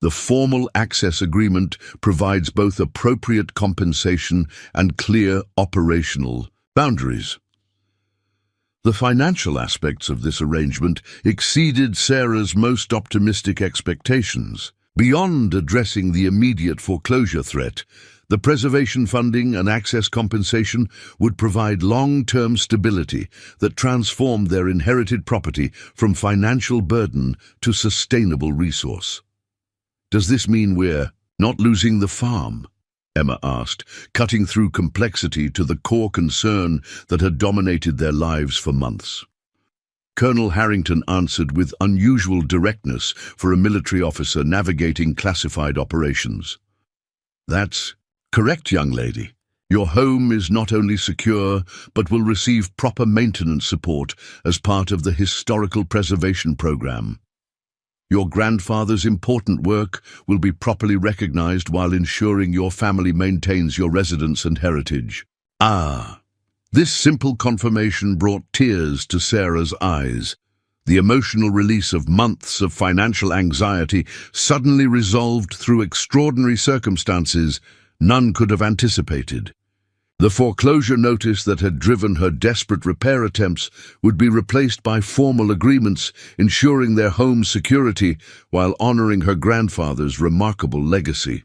The formal access agreement provides both appropriate compensation and clear operational boundaries. The financial aspects of this arrangement exceeded Sarah's most optimistic expectations. Beyond addressing the immediate foreclosure threat, the preservation funding and access compensation would provide long-term stability that transformed their inherited property from financial burden to sustainable resource. Does this mean we're not losing the farm? Emma asked, cutting through complexity to the core concern that had dominated their lives for months. Colonel Harrington answered with unusual directness for a military officer navigating classified operations. That's correct, young lady. Your home is not only secure, but will receive proper maintenance support as part of the historical preservation program. Your grandfather's important work will be properly recognized while ensuring your family maintains your residence and heritage. This simple confirmation brought tears to Sarah's eyes. The emotional release of months of financial anxiety suddenly resolved through extraordinary circumstances none could have anticipated. The foreclosure notice that had driven her desperate repair attempts would be replaced by formal agreements ensuring their home's security while honoring her grandfather's remarkable legacy.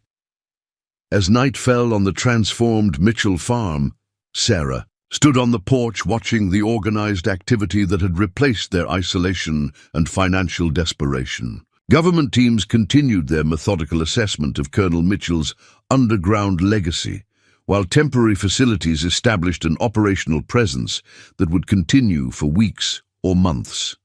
As night fell on the transformed Mitchell farm, Sarah stood on the porch watching the organized activity that had replaced their isolation and financial desperation. Government teams continued their methodical assessment of Colonel Mitchell's underground legacy, while temporary facilities established an operational presence that would continue for weeks or months.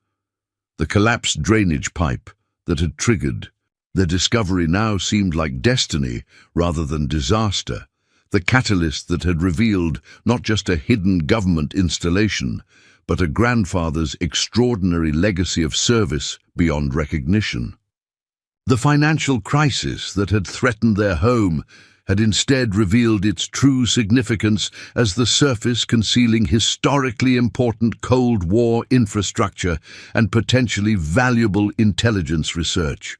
The collapsed drainage pipe that had triggered their discovery now seemed like destiny rather than disaster, the catalyst that had revealed not just a hidden government installation, but a grandfather's extraordinary legacy of service beyond recognition. The financial crisis that had threatened their home had instead revealed its true significance as the surface concealing historically important Cold War infrastructure and potentially valuable intelligence research.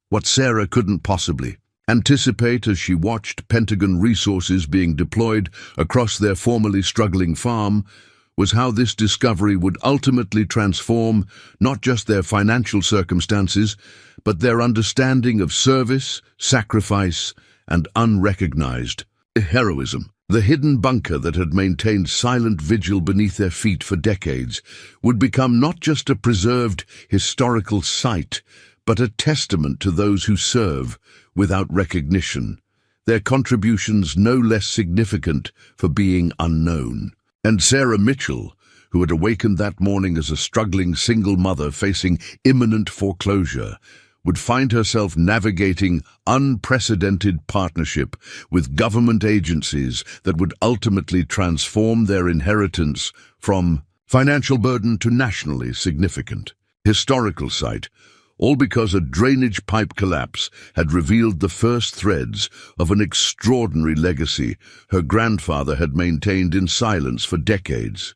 What Sarah couldn't possibly anticipate as she watched Pentagon resources being deployed across their formerly struggling farm was how this discovery would ultimately transform not just their financial circumstances, but their understanding of service, sacrifice, and unrecognized heroism. The hidden bunker that had maintained silent vigil beneath their feet for decades would become not just a preserved historical site, but a testament to those who serve without recognition, their contributions no less significant for being unknown. And Sarah Mitchell, who had awakened that morning as a struggling single mother facing imminent foreclosure, would find herself navigating unprecedented partnership with government agencies that would ultimately transform their inheritance from financial burden to nationally significant historical site, all because a drainage pipe collapse had revealed the first threads of an extraordinary legacy her grandfather had maintained in silence for decades.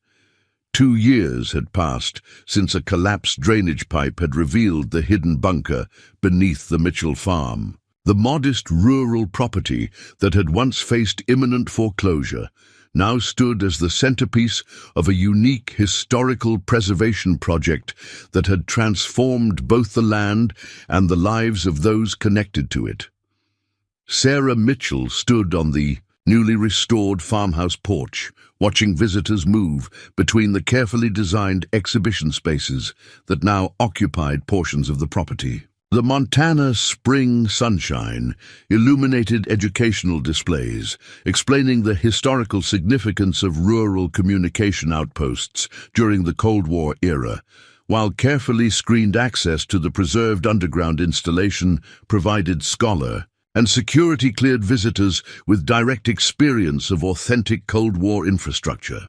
2 years had passed since a collapsed drainage pipe had revealed the hidden bunker beneath the Mitchell farm. The modest rural property that had once faced imminent foreclosure now stood as the centerpiece of a unique historical preservation project that had transformed both the land and the lives of those connected to it. Sarah Mitchell stood on the newly restored farmhouse porch, watching visitors move between the carefully designed exhibition spaces that now occupied portions of the property. The Montana spring sunshine illuminated educational displays, explaining the historical significance of rural communication outposts during the Cold War era, while carefully screened access to the preserved underground installation provided scholar and security-cleared visitors with direct experience of authentic Cold War infrastructure.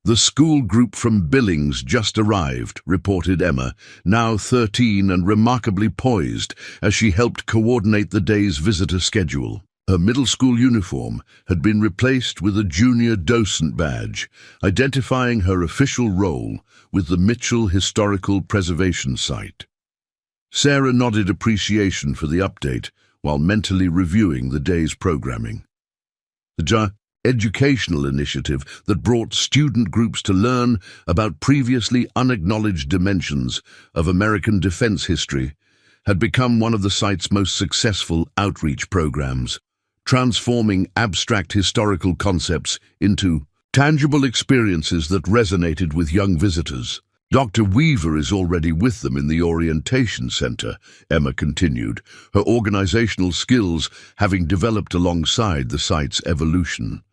The school group from Billings just arrived, reported Emma, now 13 and remarkably poised as she helped coordinate the day's visitor schedule. Her middle school uniform had been replaced with a junior docent badge, identifying her official role with the Mitchell Historical Preservation Site. Sarah nodded appreciation for the update while mentally reviewing the day's programming. The educational initiative that brought student groups to learn about previously unacknowledged dimensions of American defense history had become one of the site's most successful outreach programs, transforming abstract historical concepts into tangible experiences that resonated with young visitors. Dr. Weaver is already with them in the Orientation Center, Emma continued, her organizational skills having developed alongside the site's evolution.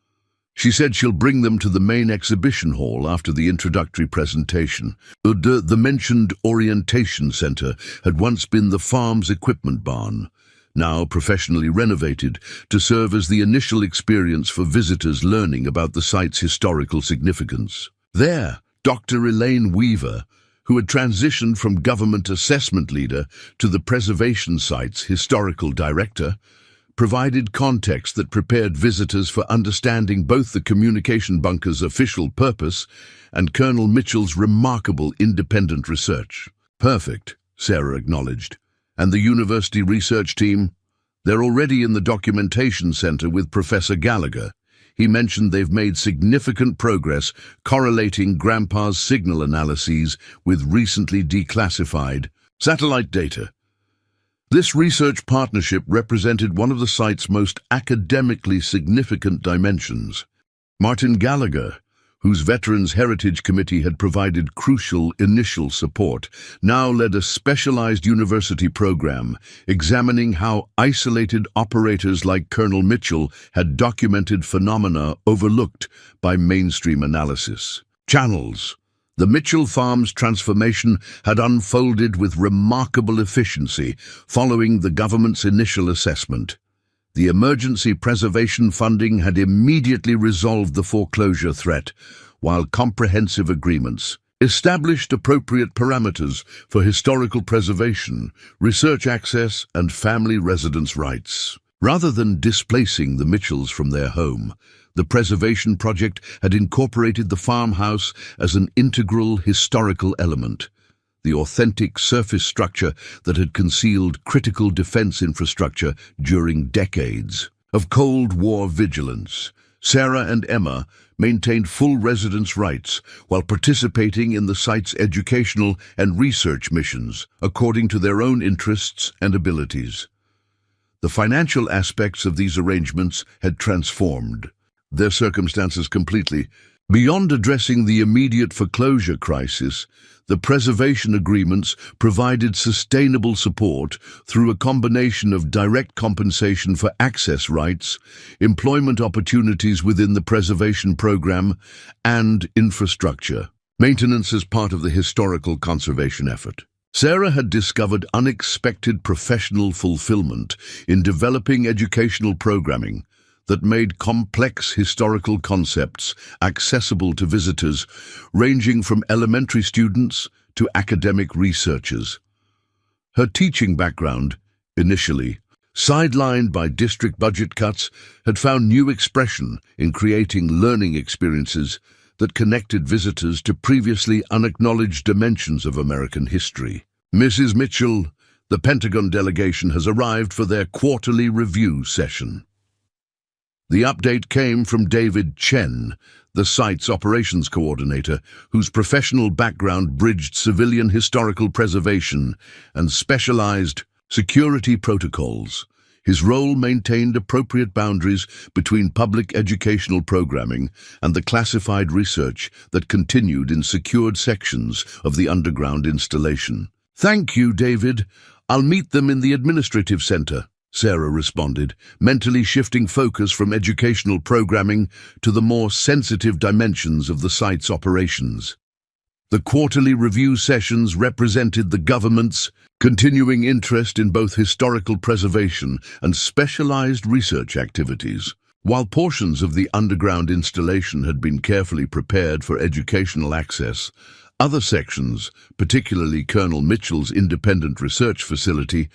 She said she'll bring them to the main exhibition hall after the introductory presentation. The mentioned Orientation Center had once been the farm's equipment barn, now professionally renovated to serve as the initial experience for visitors learning about the site's historical significance. There, Dr. Elaine Weaver, who had transitioned from government assessment leader to the preservation site's historical director, provided context that prepared visitors for understanding both the communication bunker's official purpose and Colonel Mitchell's remarkable independent research. Perfect, Sarah acknowledged. And the university research team? They're already in the documentation center with Professor Gallagher. He mentioned they've made significant progress correlating Grandpa's signal analyses with recently declassified satellite data. This research partnership represented one of the site's most academically significant dimensions. Martin Gallagher, whose Veterans Heritage Committee had provided crucial initial support, now led a specialized university program examining how isolated operators like Colonel Mitchell had documented phenomena overlooked by mainstream analysis. Channels. The Mitchell Farm's transformation had unfolded with remarkable efficiency following the government's initial assessment. The emergency preservation funding had immediately resolved the foreclosure threat, while comprehensive agreements established appropriate parameters for historical preservation, research access, and family residence rights. Rather than displacing the Mitchells from their home, the preservation project had incorporated the farmhouse as an integral historical element. The authentic surface structure that had concealed critical defense infrastructure during decades of Cold War vigilance. Sarah and Emma maintained full residence rights while participating in the site's educational and research missions according to their own interests and abilities. The financial aspects of these arrangements had transformed their circumstances completely. Beyond addressing the immediate foreclosure crisis, the preservation agreements provided sustainable support through a combination of direct compensation for access rights, employment opportunities within the preservation program, and infrastructure maintenance as part of the historical conservation effort. Sarah had discovered unexpected professional fulfillment in developing educational programming that made complex historical concepts accessible to visitors, ranging from elementary students to academic researchers. Her teaching background, initially sidelined by district budget cuts, had found new expression in creating learning experiences that connected visitors to previously unacknowledged dimensions of American history. Mrs. Mitchell, the Pentagon delegation has arrived for their quarterly review session. The update came from David Chen, the site's operations coordinator, whose professional background bridged civilian historical preservation and specialized security protocols. His role maintained appropriate boundaries between public educational programming and the classified research that continued in secured sections of the underground installation. "Thank you, David. I'll meet them in the administrative center," Sarah responded, mentally shifting focus from educational programming to the more sensitive dimensions of the site's operations. The quarterly review sessions represented the government's continuing interest in both historical preservation and specialized research activities. While portions of the underground installation had been carefully prepared for educational access, other sections, particularly Colonel Mitchell's independent research facility,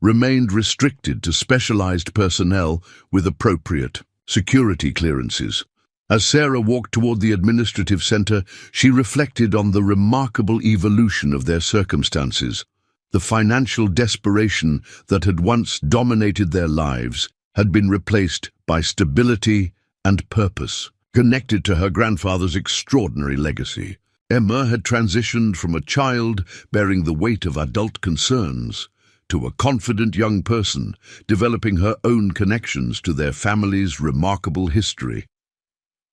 remained restricted to specialized personnel with appropriate security clearances. As Sarah walked toward the administrative center, she reflected on the remarkable evolution of their circumstances. The financial desperation that had once dominated their lives had been replaced by stability and purpose, connected to her grandfather's extraordinary legacy. Emma had transitioned from a child bearing the weight of adult concerns to a confident young person, developing her own connections to their family's remarkable history.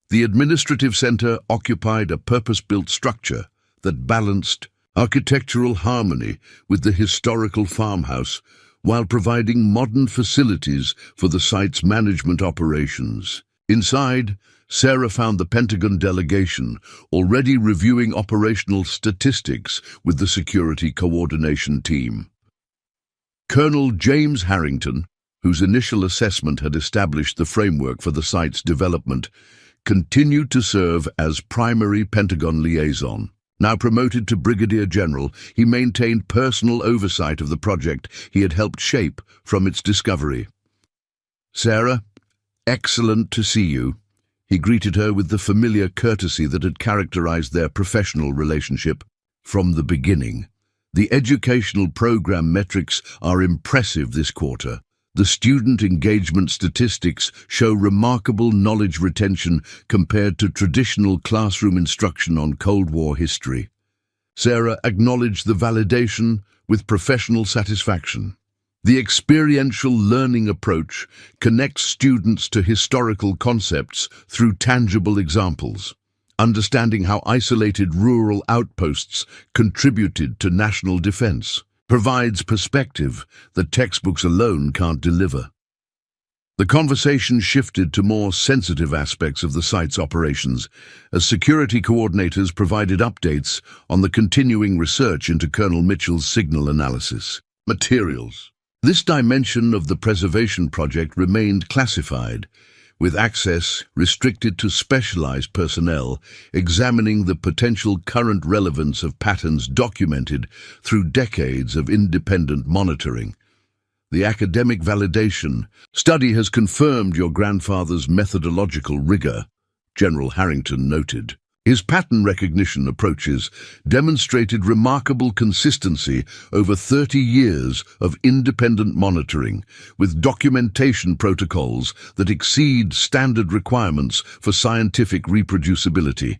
The administrative center occupied a purpose-built structure that balanced architectural harmony with the historical farmhouse while providing modern facilities for the site's management operations. Inside, Sarah found the Pentagon delegation already reviewing operational statistics with the security coordination team. Colonel James Harrington, whose initial assessment had established the framework for the site's development, continued to serve as primary Pentagon liaison. Now promoted to Brigadier General, he maintained personal oversight of the project he had helped shape from its discovery. "Sarah, excellent to see you." He greeted her with the familiar courtesy that had characterized their professional relationship from the beginning. The educational program metrics are impressive this quarter. The student engagement statistics show remarkable knowledge retention compared to traditional classroom instruction on Cold War history. Sarah acknowledged the validation with professional satisfaction. The experiential learning approach connects students to historical concepts through tangible examples. Understanding how isolated rural outposts contributed to national defense provides perspective that textbooks alone can't deliver. The conversation shifted to more sensitive aspects of the site's operations as security coordinators provided updates on the continuing research into Colonel Mitchell's signal analysis materials. This dimension of the preservation project remained classified, with access restricted to specialized personnel examining the potential current relevance of patterns documented through decades of independent monitoring. The academic validation study has confirmed your grandfather's methodological rigor, General Harrington noted. His pattern recognition approaches demonstrated remarkable consistency over 30 years of independent monitoring, with documentation protocols that exceed standard requirements for scientific reproducibility.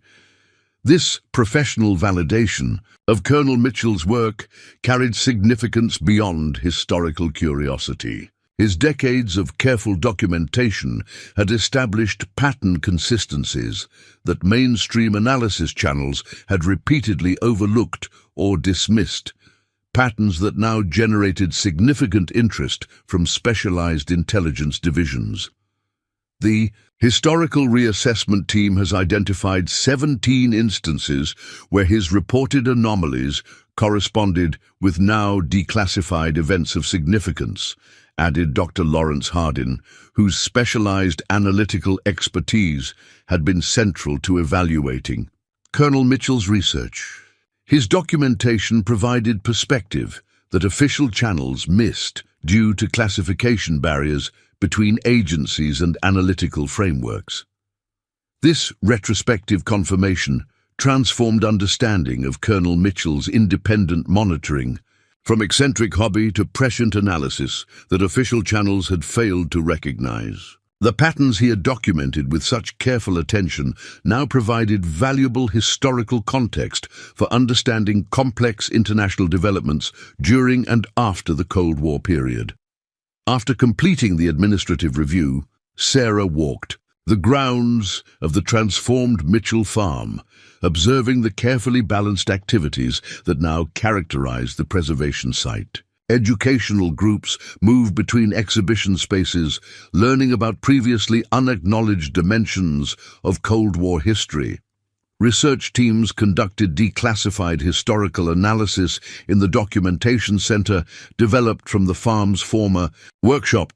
This professional validation of Colonel Mitchell's work carried significance beyond historical curiosity. His decades of careful documentation had established pattern consistencies that mainstream analysis channels had repeatedly overlooked or dismissed, patterns that now generated significant interest from specialized intelligence divisions. The historical reassessment team has identified 17 instances where his reported anomalies corresponded with now declassified events of significance, added Dr. Lawrence Hardin, whose specialized analytical expertise had been central to evaluating Colonel Mitchell's research. His documentation provided perspective that official channels missed due to classification barriers between agencies and analytical frameworks. This retrospective confirmation transformed understanding of Colonel Mitchell's independent monitoring from eccentric hobby to prescient analysis that official channels had failed to recognize. The patterns he had documented with such careful attention now provided valuable historical context for understanding complex international developments during and after the Cold War period. After completing the administrative review, Sarah walked the grounds of the transformed Mitchell farm, observing the carefully balanced activities that now characterized the preservation site. Educational groups moved between exhibition spaces, learning about previously unacknowledged dimensions of Cold War history. Research teams conducted declassified historical analysis in the documentation center developed from the farm's former workshop.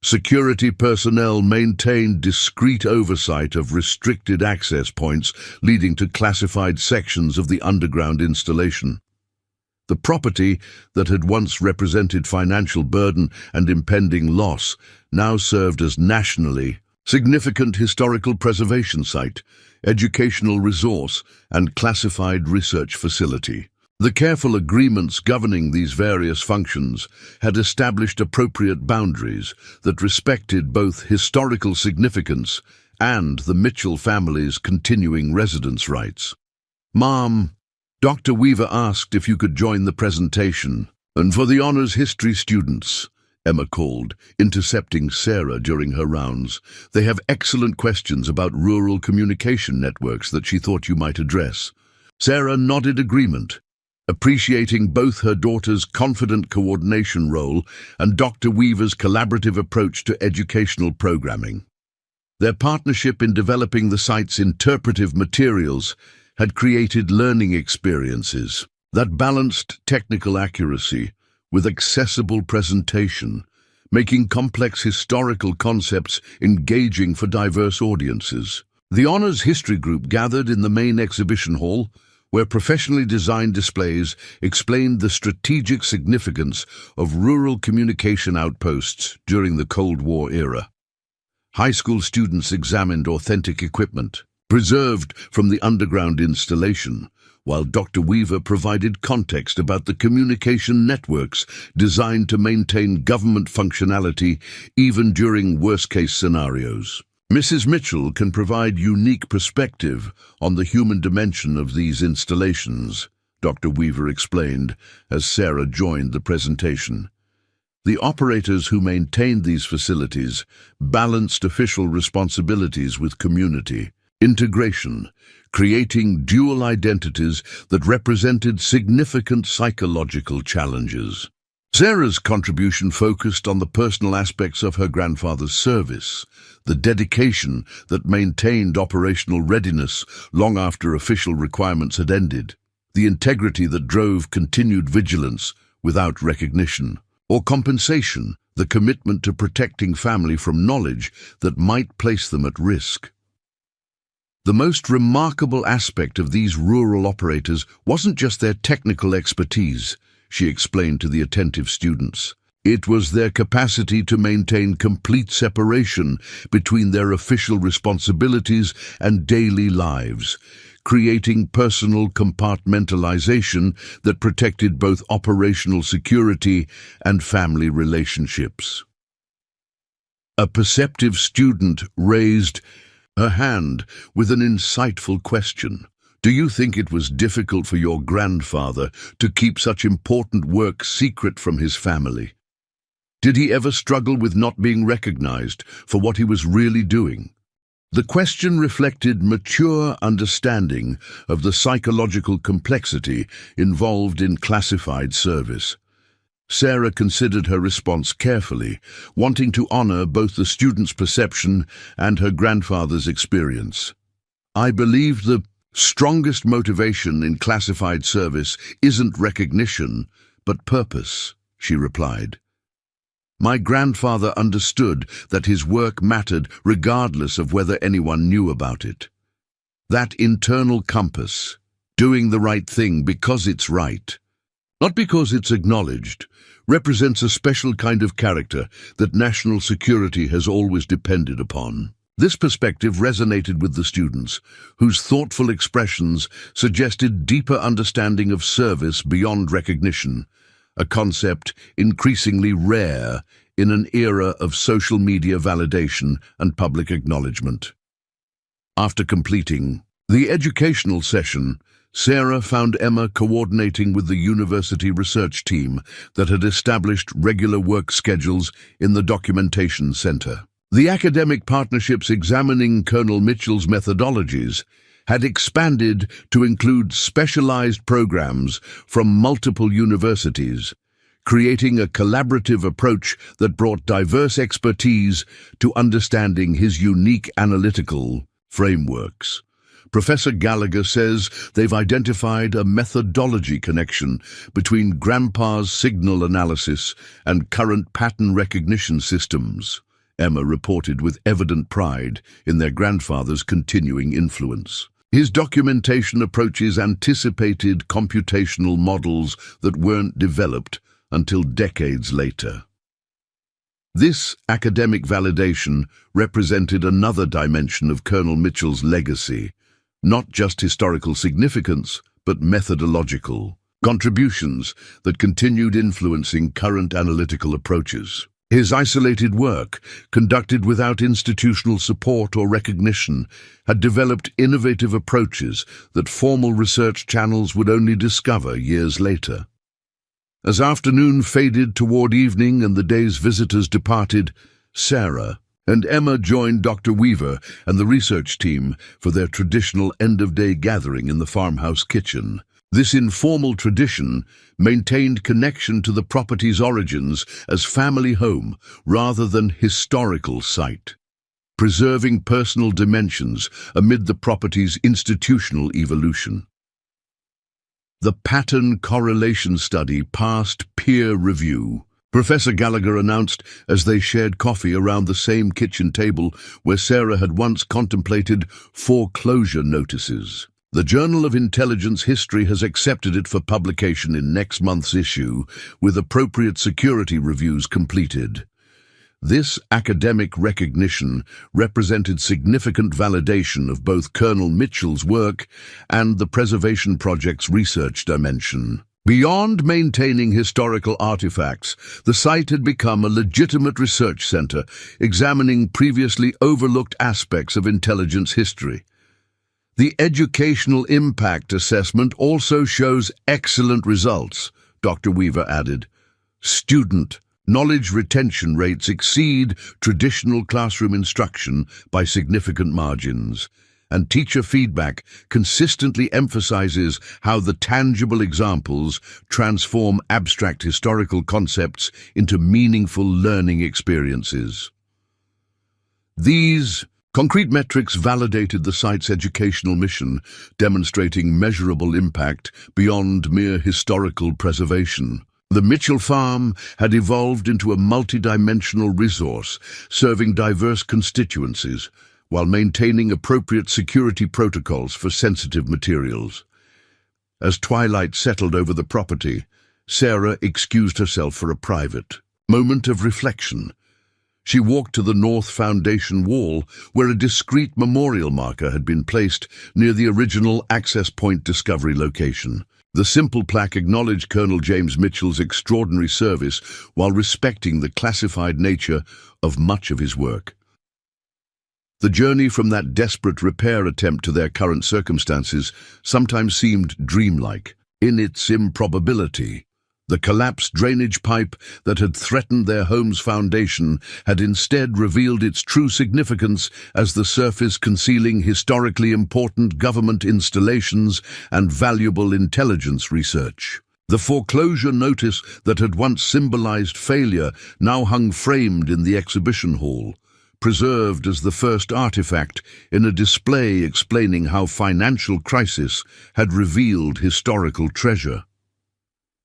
Security personnel maintained discreet oversight of restricted access points leading to classified sections of the underground installation. The property that had once represented financial burden and impending loss now served as nationally significant historical preservation site, educational resource, and classified research facility. The careful agreements governing these various functions had established appropriate boundaries that respected both historical significance and the Mitchell family's continuing residence rights. "Mom, Dr. Weaver asked if you could join the presentation, and for the honors history students," Emma called, intercepting Sarah during her rounds. "They have excellent questions about rural communication networks that she thought you might address." Sarah nodded agreement, appreciating both her daughter's confident coordination role and Dr. Weaver's collaborative approach to educational programming. Their partnership in developing the site's interpretive materials had created learning experiences that balanced technical accuracy with accessible presentation, making complex historical concepts engaging for diverse audiences. The Honors History Group gathered in the main exhibition hall, where professionally designed displays explained the strategic significance of rural communication outposts during the Cold War era. High school students examined authentic equipment, preserved from the underground installation, while Dr. Weaver provided context about the communication networks designed to maintain government functionality even during worst-case scenarios. Mrs. Mitchell can provide unique perspective on the human dimension of these installations, Dr. Weaver explained as Sarah joined the presentation. The operators who maintained these facilities balanced official responsibilities with community integration, creating dual identities that represented significant psychological challenges. Sarah's contribution focused on the personal aspects of her grandfather's service, the dedication that maintained operational readiness long after official requirements had ended, the integrity that drove continued vigilance without recognition or compensation, the commitment to protecting family from knowledge that might place them at risk. The most remarkable aspect of these rural operators wasn't just their technical expertise, she explained to the attentive students. It was their capacity to maintain complete separation between their official responsibilities and daily lives, creating personal compartmentalization that protected both operational security and family relationships. A perceptive student raised her hand with an insightful question. "Do you think it was difficult for your grandfather to keep such important work secret from his family? Did he ever struggle with not being recognized for what he was really doing?" The question reflected mature understanding of the psychological complexity involved in classified service. Sarah considered her response carefully, wanting to honor both the student's perception and her grandfather's experience. "I believe the strongest motivation in classified service isn't recognition, but purpose," she replied. "My grandfather understood that his work mattered regardless of whether anyone knew about it. That internal compass, doing the right thing because it's right, not because it's acknowledged, represents a special kind of character that national security has always depended upon." This perspective resonated with the students, whose thoughtful expressions suggested deeper understanding of service beyond recognition, a concept increasingly rare in an era of social media validation and public acknowledgement. After completing the educational session, Sarah found Emma coordinating with the university research team that had established regular work schedules in the documentation center. The academic partnerships examining Colonel Mitchell's methodologies had expanded to include specialized programs from multiple universities, creating a collaborative approach that brought diverse expertise to understanding his unique analytical frameworks. Professor Gallagher says they've identified a methodology connection between Grandpa's signal analysis and current pattern recognition systems. Emma reported with evident pride in their grandfather's continuing influence. His documentation approaches anticipated computational models that weren't developed until decades later. This academic validation represented another dimension of Colonel Mitchell's legacy, not just historical significance, but methodological contributions that continued influencing current analytical approaches. His isolated work, conducted without institutional support or recognition, had developed innovative approaches that formal research channels would only discover years later. As afternoon faded toward evening and the day's visitors departed, Sarah and Emma joined Dr. Weaver and the research team for their traditional end-of-day gathering in the farmhouse kitchen. This informal tradition maintained connection to the property's origins as family home rather than historical site, preserving personal dimensions amid the property's institutional evolution. The pattern correlation study passed peer review, Professor Gallagher announced as they shared coffee around the same kitchen table where Sarah had once contemplated foreclosure notices. The Journal of Intelligence History has accepted it for publication in next month's issue, with appropriate security reviews completed. This academic recognition represented significant validation of both Colonel Mitchell's work and the Preservation Project's research dimension. Beyond maintaining historical artifacts, the site had become a legitimate research center, examining previously overlooked aspects of intelligence history. The educational impact assessment also shows excellent results, Dr. Weaver added. Student knowledge retention rates exceed traditional classroom instruction by significant margins, and teacher feedback consistently emphasizes how the tangible examples transform abstract historical concepts into meaningful learning experiences. These concrete metrics validated the site's educational mission, demonstrating measurable impact beyond mere historical preservation. The Mitchell Farm had evolved into a multidimensional resource, serving diverse constituencies, while maintaining appropriate security protocols for sensitive materials. As twilight settled over the property, Sarah excused herself for a private moment of reflection. She walked to the north foundation wall, where a discreet memorial marker had been placed near the original access point discovery location. The simple plaque acknowledged Colonel James Mitchell's extraordinary service while respecting the classified nature of much of his work. The journey from that desperate repair attempt to their current circumstances sometimes seemed dreamlike in its improbability. The collapsed drainage pipe that had threatened their home's foundation had instead revealed its true significance as the surface concealing historically important government installations and valuable intelligence research. The foreclosure notice that had once symbolized failure now hung framed in the exhibition hall, preserved as the first artifact in a display explaining how financial crisis had revealed historical treasure.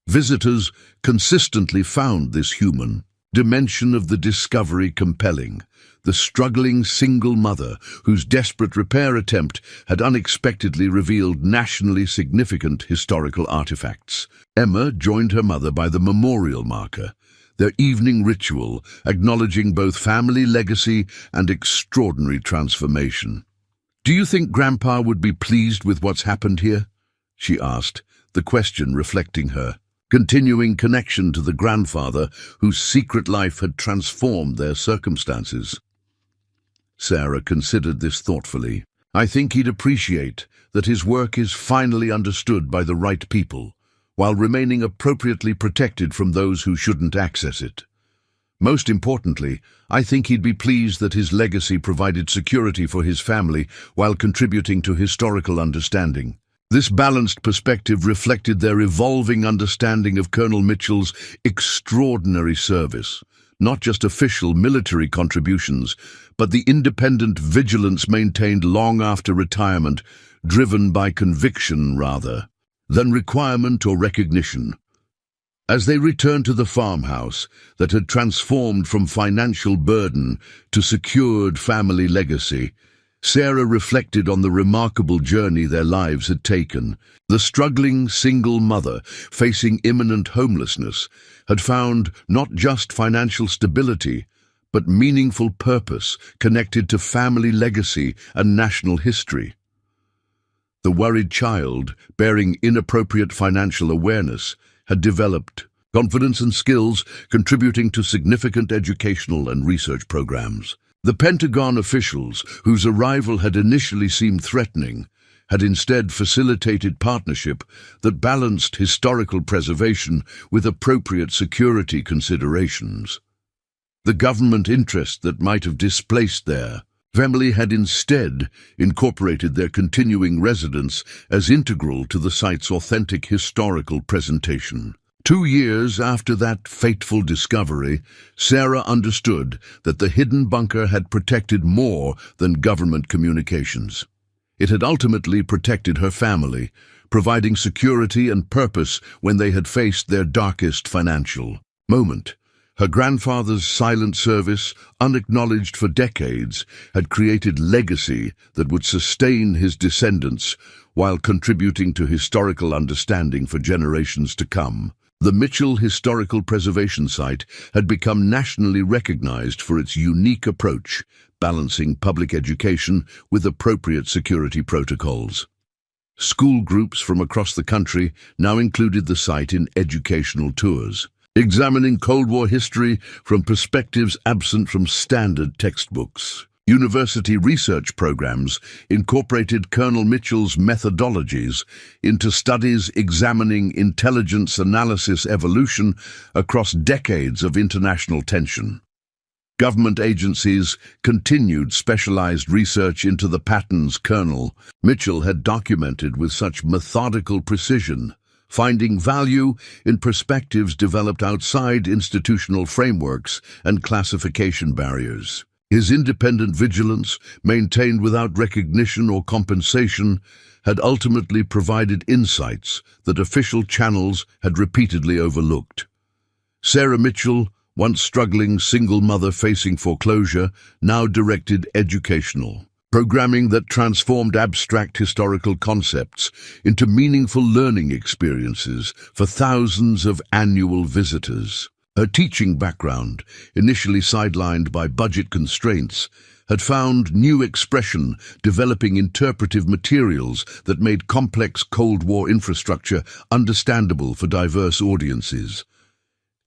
Visitors consistently found this human dimension of the discovery compelling, the struggling single mother whose desperate repair attempt had unexpectedly revealed nationally significant historical artifacts. Emma joined her mother by the memorial marker, their evening ritual acknowledging both family legacy and extraordinary transformation. "Do you think Grandpa would be pleased with what's happened here?" she asked, the question reflecting her continuing connection to the grandfather whose secret life had transformed their circumstances. Sarah considered this thoughtfully. I think he'd appreciate that his work is finally understood by the right people, while remaining appropriately protected from those who shouldn't access it. Most importantly, I think he'd be pleased that his legacy provided security for his family while contributing to historical understanding. This balanced perspective reflected their evolving understanding of Colonel Mitchell's extraordinary service, not just official military contributions, but the independent vigilance maintained long after retirement, driven by conviction rather than requirement or recognition. As they returned to the farmhouse that had transformed from financial burden to secured family legacy, Sarah reflected on the remarkable journey their lives had taken. The struggling single mother, facing imminent homelessness, had found not just financial stability, but meaningful purpose connected to family legacy and national history. The worried child, bearing inappropriate financial awareness, had developed confidence and skills, contributing to significant educational and research programs. The Pentagon officials, whose arrival had initially seemed threatening, had instead facilitated partnership that balanced historical preservation with appropriate security considerations. The government interest that might have displaced their family had instead incorporated their continuing residence as integral to the site's authentic historical presentation. 2 years after that fateful discovery, Sarah understood that the hidden bunker had protected more than government communications. It had ultimately protected her family, providing security and purpose when they had faced their darkest financial moment. Her grandfather's silent service, unacknowledged for decades, had created legacy that would sustain his descendants while contributing to historical understanding for generations to come. The Mitchell Historical Preservation Site had become nationally recognized for its unique approach, balancing public education with appropriate security protocols. School groups from across the country now included the site in educational tours, examining Cold War history from perspectives absent from standard textbooks. University research programs incorporated Colonel Mitchell's methodologies into studies examining intelligence analysis evolution across decades of international tension. Government agencies continued specialized research into the patterns Colonel Mitchell had documented with such methodical precision, finding value in perspectives developed outside institutional frameworks and classification barriers. His independent vigilance, maintained without recognition or compensation, had ultimately provided insights that official channels had repeatedly overlooked. Sarah Mitchell, once struggling single mother facing foreclosure, now directed educational programming that transformed abstract historical concepts into meaningful learning experiences for thousands of annual visitors. Her teaching background, initially sidelined by budget constraints, had found new expression developing interpretive materials that made complex Cold War infrastructure understandable for diverse audiences.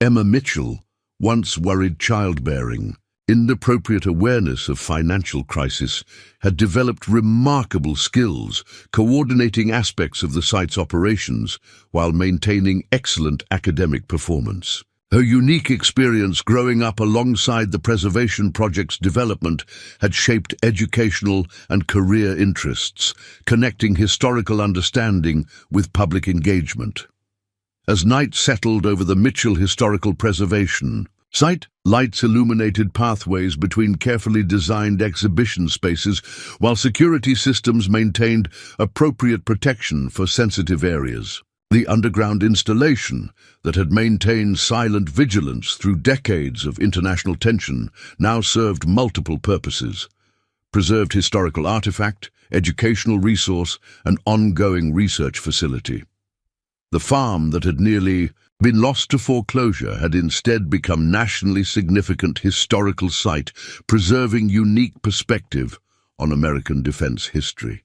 Emma Mitchell, once worried childbearing, inappropriate awareness of financial crisis, had developed remarkable skills coordinating aspects of the site's operations while maintaining excellent academic performance. Her unique experience growing up alongside the preservation project's development had shaped educational and career interests, connecting historical understanding with public engagement. As night settled over the Mitchell Historical Preservation Site, lights illuminated pathways between carefully designed exhibition spaces, while security systems maintained appropriate protection for sensitive areas. The underground installation that had maintained silent vigilance through decades of international tension now served multiple purposes: preserved historical artifact, educational resource, and ongoing research facility. The farm that had nearly been lost to foreclosure had instead become nationally significant historical site, preserving unique perspective on American defense history.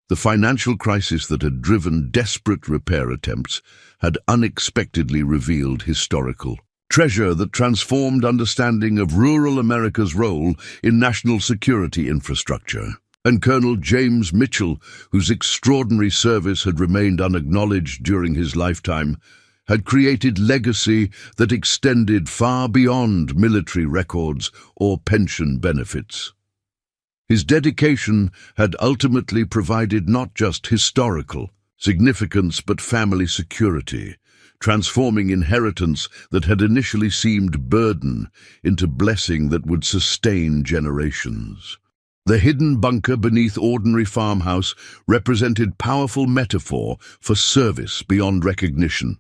The financial crisis that had driven desperate repair attempts had unexpectedly revealed historical treasure that transformed understanding of rural America's role in national security infrastructure. And Colonel James Mitchell, whose extraordinary service had remained unacknowledged during his lifetime, had created legacy that extended far beyond military records or pension benefits. His dedication had ultimately provided not just historical significance but family security, transforming inheritance that had initially seemed burden into blessing that would sustain generations. The hidden bunker beneath ordinary farmhouse represented powerful metaphor for service beyond recognition.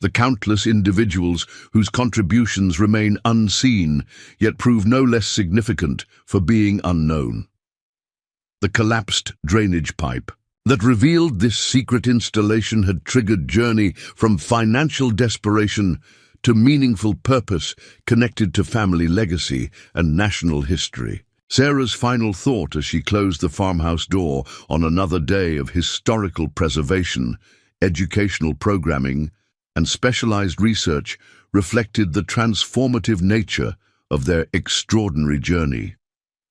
The countless individuals whose contributions remain unseen, yet prove no less significant for being unknown. The collapsed drainage pipe that revealed this secret installation had triggered journey from financial desperation to meaningful purpose connected to family legacy and national history. Sarah's final thought as she closed the farmhouse door on another day of historical preservation, educational programming, and specialized research reflected the transformative nature of their extraordinary journey.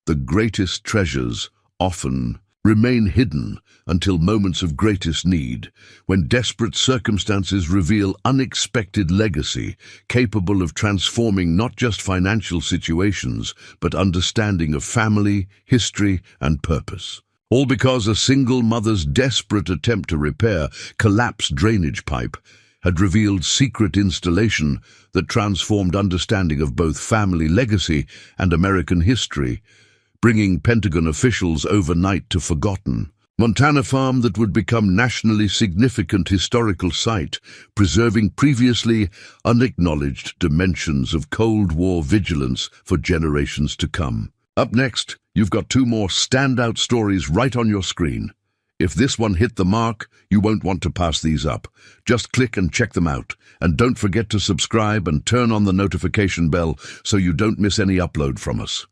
The greatest treasures often remain hidden until moments of greatest need, when desperate circumstances reveal unexpected legacy capable of transforming not just financial situations, but understanding of family, history, and purpose. All because a single mother's desperate attempt to repair collapsed drainage pipe had revealed secret installation that transformed understanding of both family legacy and American history, bringing Pentagon officials overnight to forgotten. Montana farm that would become nationally significant historical site, preserving previously unacknowledged dimensions of Cold War vigilance for generations to come. Up next, you've got two more standout stories right on your screen. If this one hit the mark, you won't want to pass these up. Just click and check them out. And don't forget to subscribe and turn on the notification bell so you don't miss any upload from us.